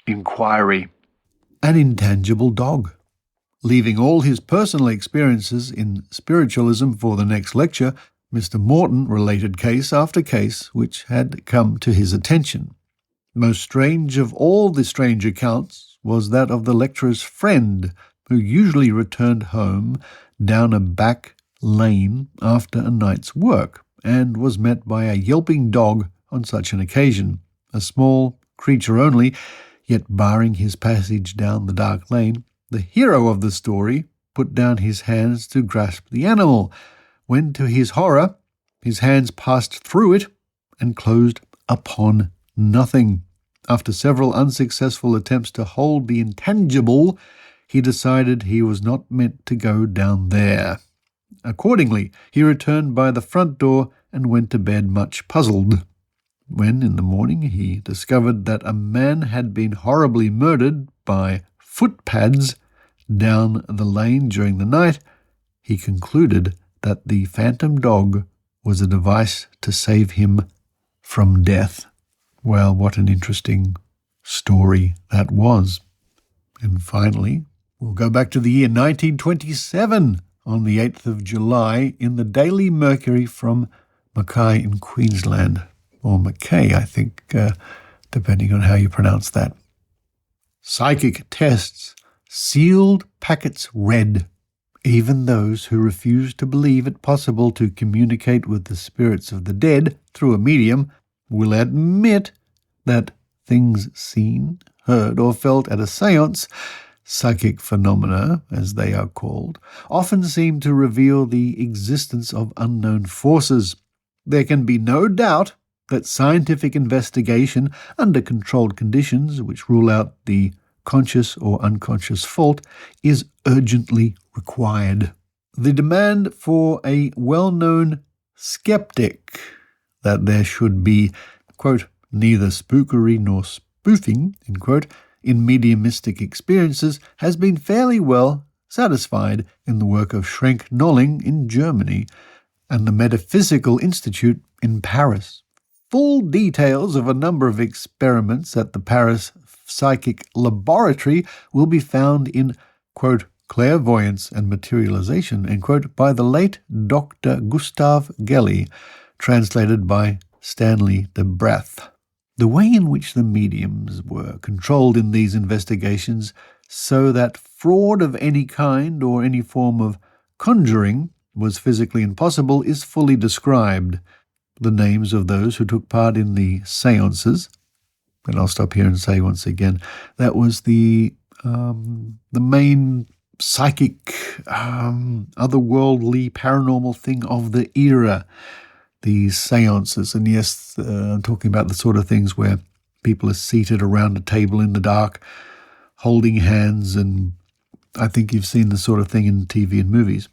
inquiry. An intangible dog. Leaving all his personal experiences in spiritualism for the next lecture, Mr. Morton related case after case which had come to his attention. Most strange of all the strange accounts was that of the lecturer's friend, who usually returned home down a back lane after a night's work, and was met by a yelping dog on such an occasion. A small creature only, yet barring his passage down the dark lane, the hero of the story put down his hands to grasp the animal, when to his horror his hands passed through it and closed upon nothing. After several unsuccessful attempts to hold the intangible, he decided he was not meant to go down there. Accordingly, he returned by the front door and went to bed much puzzled. When, in the morning, he discovered that a man had been horribly murdered by footpads down the lane during the night, he concluded that the phantom dog was a device to save him from death. Well, what an interesting story that was. And finally, we'll go back to the year 1927. On the 8th of July, in the Daily Mercury from Mackay in Queensland, or Mackay, I think, depending on how you pronounce that. Psychic tests, sealed packets read. Even those who refuse to believe it possible to communicate with the spirits of the dead through a medium will admit that things seen, heard, or felt at a séance, psychic phenomena, as they are called, often seem to reveal the existence of unknown forces. There can be no doubt that scientific investigation under controlled conditions, which rule out the conscious or unconscious fault, is urgently required. The demand for a well-known skeptic that there should be, quote, neither spookery nor spoofing, end quote, in mediumistic experiences has been fairly well satisfied in the work of Schrenk Nolling in Germany and the Metaphysical Institute in Paris. Full details of a number of experiments at the Paris Psychic Laboratory will be found in, quote, Clairvoyance and Materialization, end quote, by the late Dr. Gustav Gelly, translated by Stanley de Brath. The way in which the mediums were controlled in these investigations so that fraud of any kind or any form of conjuring was physically impossible is fully described. The names of those who took part in the séances, and I'll stop here and say once again, that was the main psychic, otherworldly, paranormal thing of the era. These séances, and yes, I'm talking about the sort of things where people are seated around a table in the dark, holding hands, and I think you've seen the sort of thing in TV and movies.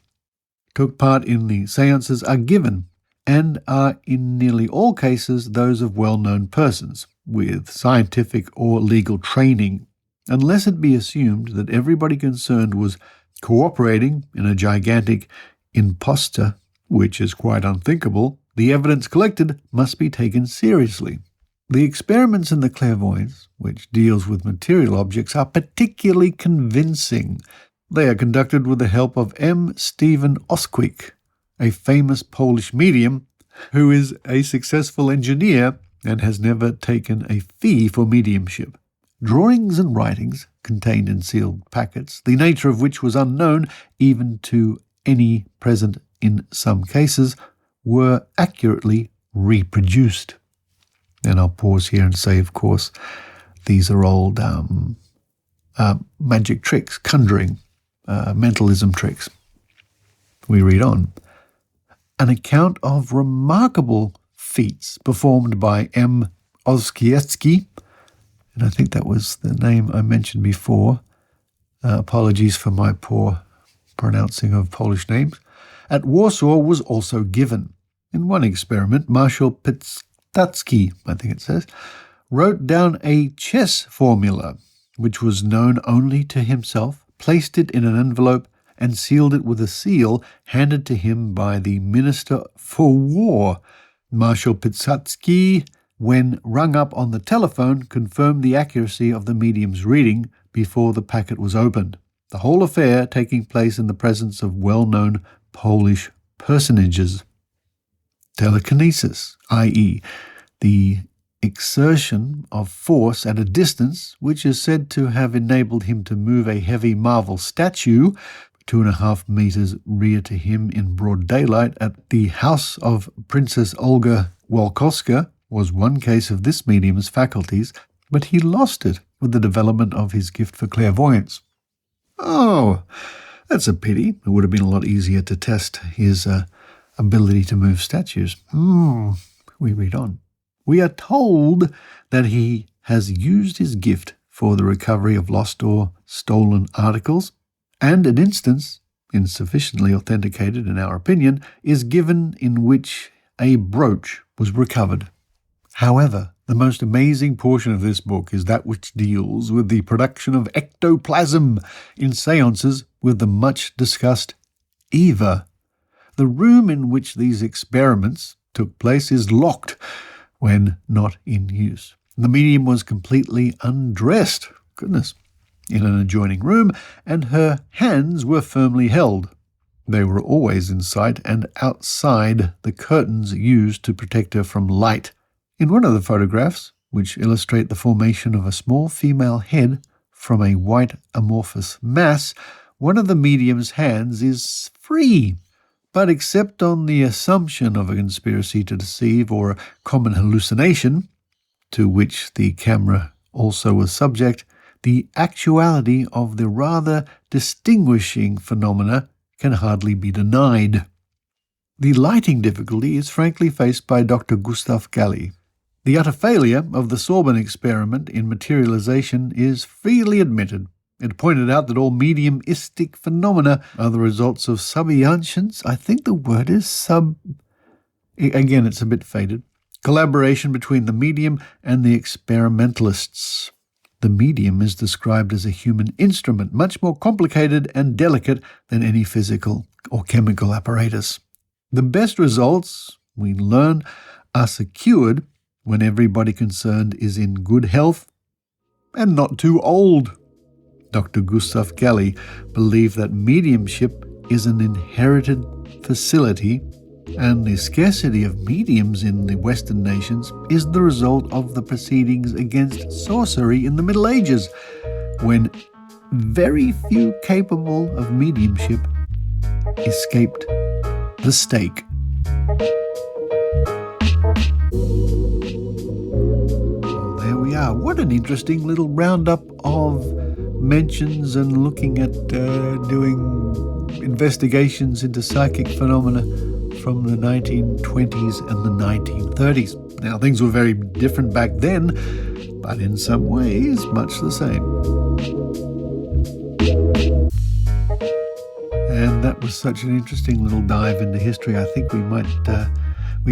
Took part in the séances are given, and are in nearly all cases those of well-known persons, with scientific or legal training, unless it be assumed that everybody concerned was cooperating in a gigantic imposture, which is quite unthinkable. The evidence collected must be taken seriously. The experiments in the clairvoyance, which deals with material objects, are particularly convincing. They are conducted with the help of M. Stephen Oskwick, a famous Polish medium who is a successful engineer and has never taken a fee for mediumship. Drawings and writings contained in sealed packets, the nature of which was unknown even to any present in some cases, were accurately reproduced. And I'll pause here and say, of course, these are old magic tricks, conjuring, mentalism tricks. We read on. An account of remarkable feats performed by M. Oskiecki, and I think that was the name I mentioned before. Apologies for my poor pronouncing of Polish names. At Warsaw was also given. In one experiment, Marshal Piłsudski, I think it says, wrote down a chess formula, which was known only to himself, placed it in an envelope, and sealed it with a seal handed to him by the Minister for War. Marshal Piłsudski, when rung up on the telephone, confirmed the accuracy of the medium's reading before the packet was opened. The whole affair taking place in the presence of well-known Polish personages. Telekinesis, i.e., the exertion of force at a distance, which is said to have enabled him to move a heavy marble statue 2.5 meters rear to him in broad daylight at the house of Princess Olga Walkowska, was one case of this medium's faculties, but he lost it with the development of his gift for clairvoyance. Oh, that's a pity. It would have been a lot easier to test his ability to move statues. We read on. We are told that he has used his gift for the recovery of lost or stolen articles, and an instance, insufficiently authenticated in our opinion, is given in which a brooch was recovered. However, the most amazing portion of this book is that which deals with the production of ectoplasm in seances with the much-discussed Eva. The room in which these experiments took place is locked when not in use. The medium was completely undressed, in an adjoining room, and her hands were firmly held. They were always in sight and outside the curtains used to protect her from light. In one of the photographs, which illustrate the formation of a small female head from a white amorphous mass, one of the medium's hands is free. But except on the assumption of a conspiracy to deceive or a common hallucination, to which the camera also was subject, the actuality of the rather distinguishing phenomena can hardly be denied. The lighting difficulty is frankly faced by Dr. Gustav Galli. The utter failure of the Sorbonne experiment in materialization is freely admitted. It pointed out that all mediumistic phenomena are the results of subconscious, I think the word is again it's a bit faded, collaboration between the medium and the experimentalists. The medium is described as a human instrument, much more complicated and delicate than any physical or chemical apparatus. The best results, we learn, are secured when everybody concerned is in good health and not too old. Dr. Gustav Galli believed that mediumship is an inherited facility, and the scarcity of mediums in the Western nations is the result of the proceedings against sorcery in the Middle Ages, when very few capable of mediumship escaped the stake. Well, there we are. What an interesting little roundup of mentions and looking at doing investigations into psychic phenomena from the 1920s and the 1930s. Now, things were very different back then, but in some ways much the same. And that was such an interesting little dive into history. I think we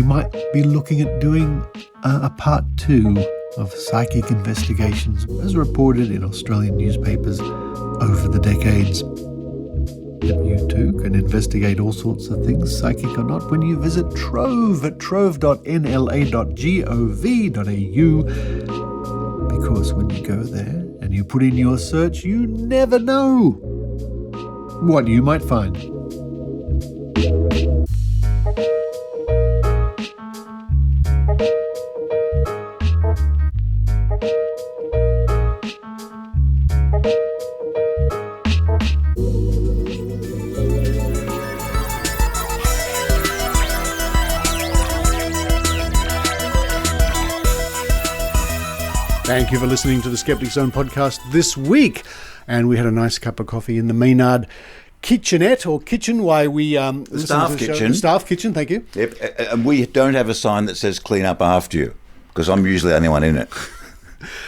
might be looking at doing a part 2 of psychic investigations as reported in Australian newspapers over the decades. And you too can investigate all sorts of things, psychic or not, when you visit Trove at trove.nla.gov.au, because when you go there and you put in your search, you never know what you might find. Thank you for listening to the Skeptic Zone podcast this week. And we had a nice cup of coffee in the Maynard kitchenette or kitchen while we staff kitchen. Staff kitchen, thank you. Yep, and we don't have a sign that says clean up after you, because I'm usually the only one in it.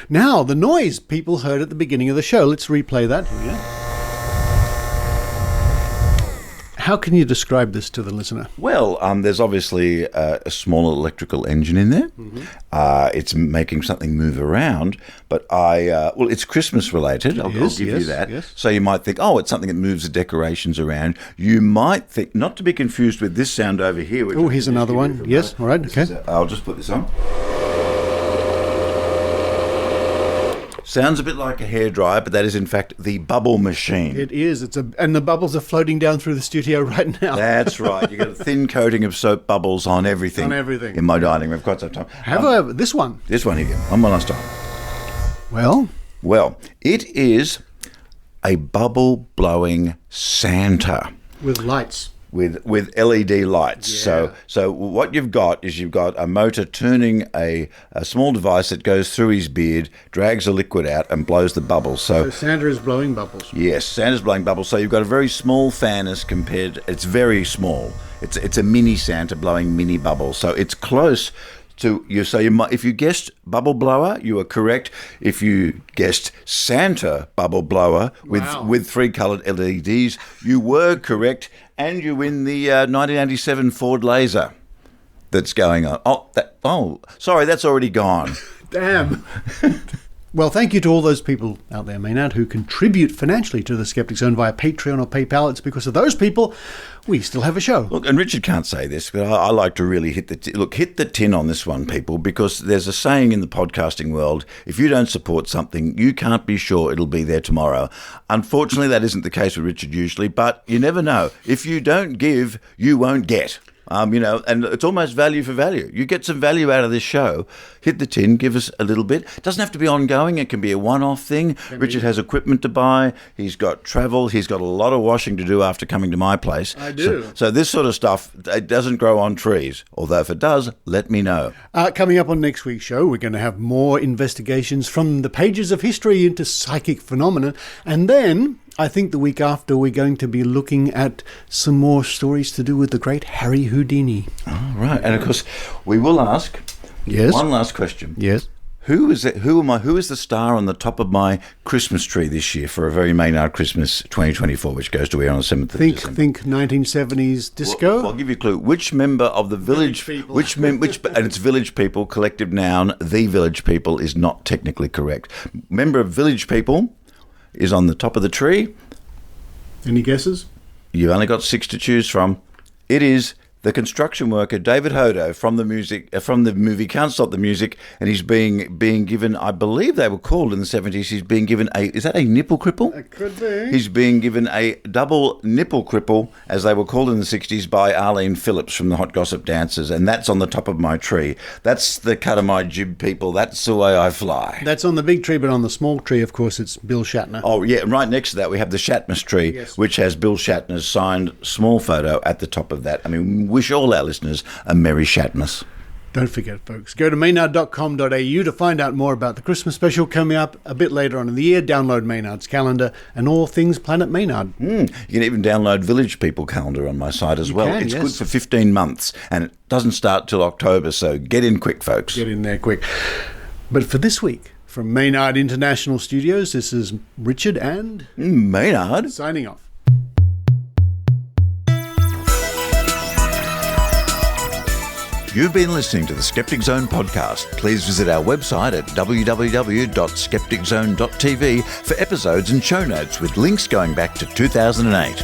Now, the noise people heard at the beginning of the show. Let's replay that. Here we go. How can you describe this to the listener? Well, there's obviously a small electrical engine in there. Mm-hmm. It's making something move around, but it's Christmas related. I'll give you that. Yes. So you might think, it's something that moves the decorations around. You might think, not to be confused with this sound over here. Oh, here's another one. Yes, all right, okay. I'll just put this on. Sounds a bit like a hairdryer, but that is in fact the bubble machine. It is. And the bubbles are floating down through the studio right now. That's right. You got a thin coating of soap bubbles on everything. On everything. In my dining room. I've got some time. This one? This one here. On my last time. Well, it is a bubble blowing Santa with lights. With LED lights. Yeah. So what you've got is a motor turning a small device that goes through his beard, drags a liquid out and blows the bubbles. So Santa is blowing bubbles. Yes, Santa's blowing bubbles. So you've got a very small fan it's very small. It's a mini Santa blowing mini bubbles. So it's close to you. So if you guessed bubble blower, you are correct. If you guessed Santa bubble blower with 3 coloured LEDs, you were correct. And you win the 1987 Ford Laser that's going on. Sorry, that's already gone. Damn. Well, thank you to all those people out there, Maynard, who contribute financially to the Skeptic Zone via Patreon or PayPal. It's because of those people we still have a show. Look, and Richard can't say this, but I like to really hit the tin on this one, people, because there's a saying in the podcasting world, if you don't support something, you can't be sure it'll be there tomorrow. Unfortunately, that isn't the case with Richard usually, but you never know. If you don't give, you won't get. And it's almost value for value. You get some value out of this show. Hit the tin, give us a little bit. It doesn't have to be ongoing. It can be a one-off thing. Richard has equipment to buy. He's got travel. He's got a lot of washing to do after coming to my place. I do. So this sort of stuff, it doesn't grow on trees. Although if it does, let me know. Coming up on next week's show, we're going to have more investigations from the pages of history into psychic phenomena. And then I think the week after we're going to be looking at some more stories to do with the great Harry Houdini. Oh, right. And of course, we will ask one last question. Yes. Who is the star on the top of my Christmas tree this year for a very Maynard Christmas 2024, which goes to air on the 7th of December? Think 1970s disco? Well, I'll give you a clue. Which member of the village people. and it's village people, collective noun, the village people is not technically correct. Member of village people is on the top of the tree. Any guesses? You've only got 6 to choose from. It is the construction worker David Hodo from the movie Can't Stop the Music, and he's being given, I believe they were called in the 70s, he's being given is that a nipple cripple? It could be. He's being given a double nipple cripple, as they were called in the 60s, by Arlene Phillips from the Hot Gossip Dancers, and that's on the top of my tree. That's the cut of my jib, people. That's the way I fly. That's on the big tree, but on the small tree, of course, it's Bill Shatner. Oh, yeah, and right next to that we have the Shatmas tree, yes, which has Bill Shatner's signed small photo at the top of that. I mean, wish all our listeners a Merry Shatmas. Don't forget, folks, go to maynard.com.au to find out more about the Christmas special coming up a bit later on in the year. Download Maynard's calendar and all things Planet Maynard. You can even download Village People calendar on my site as well. It's good for 15 months, and it doesn't start till October, so get in quick, folks. Get in there quick. But for this week, from Maynard International Studios, this is Richard and Maynard signing off. You've been listening to the Skeptic Zone podcast. Please visit our website at www.skepticzone.tv for episodes and show notes with links going back to 2008.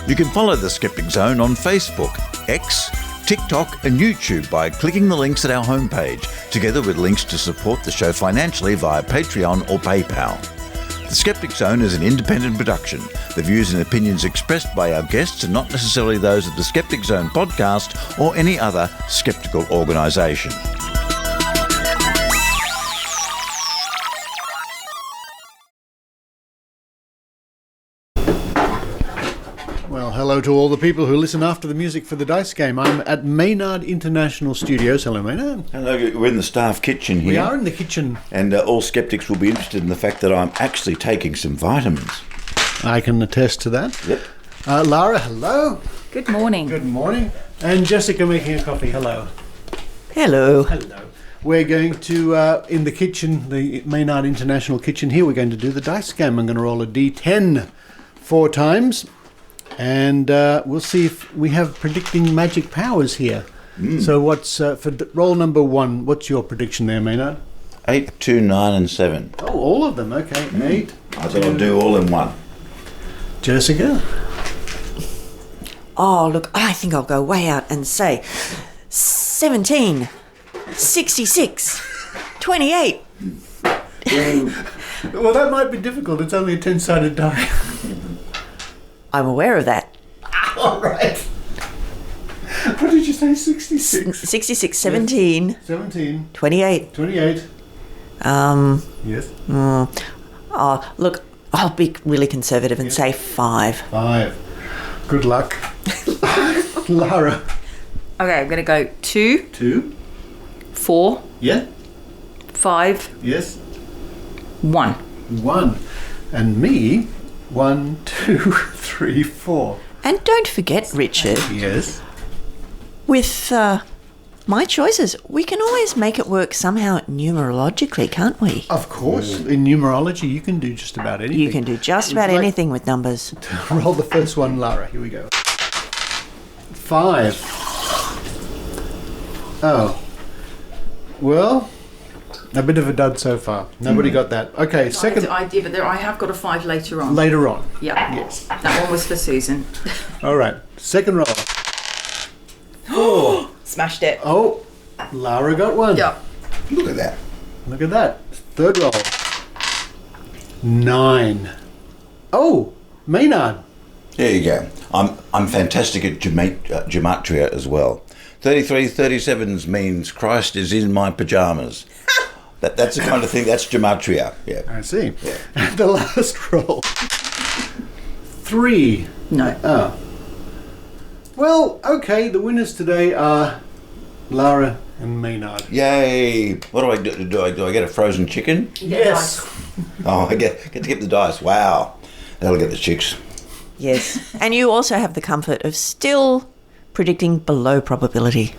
You can follow the Skeptic Zone on Facebook, X, TikTok and YouTube by clicking the links at our homepage, together with links to support the show financially via Patreon or PayPal. The Skeptic Zone is an independent production. The views and opinions expressed by our guests are not necessarily those of the Skeptic Zone podcast or any other skeptical organisation. Well, hello to all the people who listen after the music for the dice game. I'm at Maynard International Studios. Hello, Maynard. Hello, we're in the staff kitchen here. We are in the kitchen. And all skeptics will be interested in the fact that I'm actually taking some vitamins. I can attest to that. Yep. Lara, hello. Good morning. Good morning. And Jessica making a coffee. Hello. Hello. Hello. We're going to, in the kitchen, the Maynard International kitchen here, we're going to do the dice game. I'm going to roll a D10 4 times. And we'll see if we have predicting magic powers here. So what's, for roll number 1, what's your prediction there, Maynard? 8, 2, 9 and 7. Oh, all of them, okay. 8. I thought I'd do all in one. Jessica? Oh, look, I think I'll go way out and say 17, 66, 28. Well, that might be difficult. It's only a 10-sided die. I'm aware of that. All right. What did you say? 66? 66, 17, Yes. 17. 28. 28. Yes. Oh, look, I'll be really conservative and say 5. 5. Good luck. Lara. Okay, I'm going to go 2, 2. 4, Yeah. 5, Yes. 1. 1. And me, 1, 2, 3, 4. And don't forget, Richard, Yes. with my choices, we can always make it work somehow numerologically, can't we? Of course. In numerology, you can do just about anything. You can do just about Like- anything with numbers. Roll the first one, Lara. Here we go. 5. Oh. Well, a bit of a dud so far. Nobody got that. Okay, second. I did, but I have got a 5 later on. Later on. Yeah. Yes. That one was for Susan. All right. Second roll. 4. Smashed it. Oh, Lara got 1. Yeah. Look at that. Look at that. Third roll. 9. Oh, Maynard. There you go. I'm fantastic at gematria as well. 33 37s means Christ is in my pajamas. That's the kind of thing. That's gematria. Yeah. I see. Yeah. And the last roll. 3. No. Oh. Well, okay. The winners today are Lara and Maynard. Yay! What do I do? Do I get a frozen chicken? Yes. Oh, I get to keep the dice. Wow. That'll get the chicks. Yes. And you also have the comfort of still predicting below probability.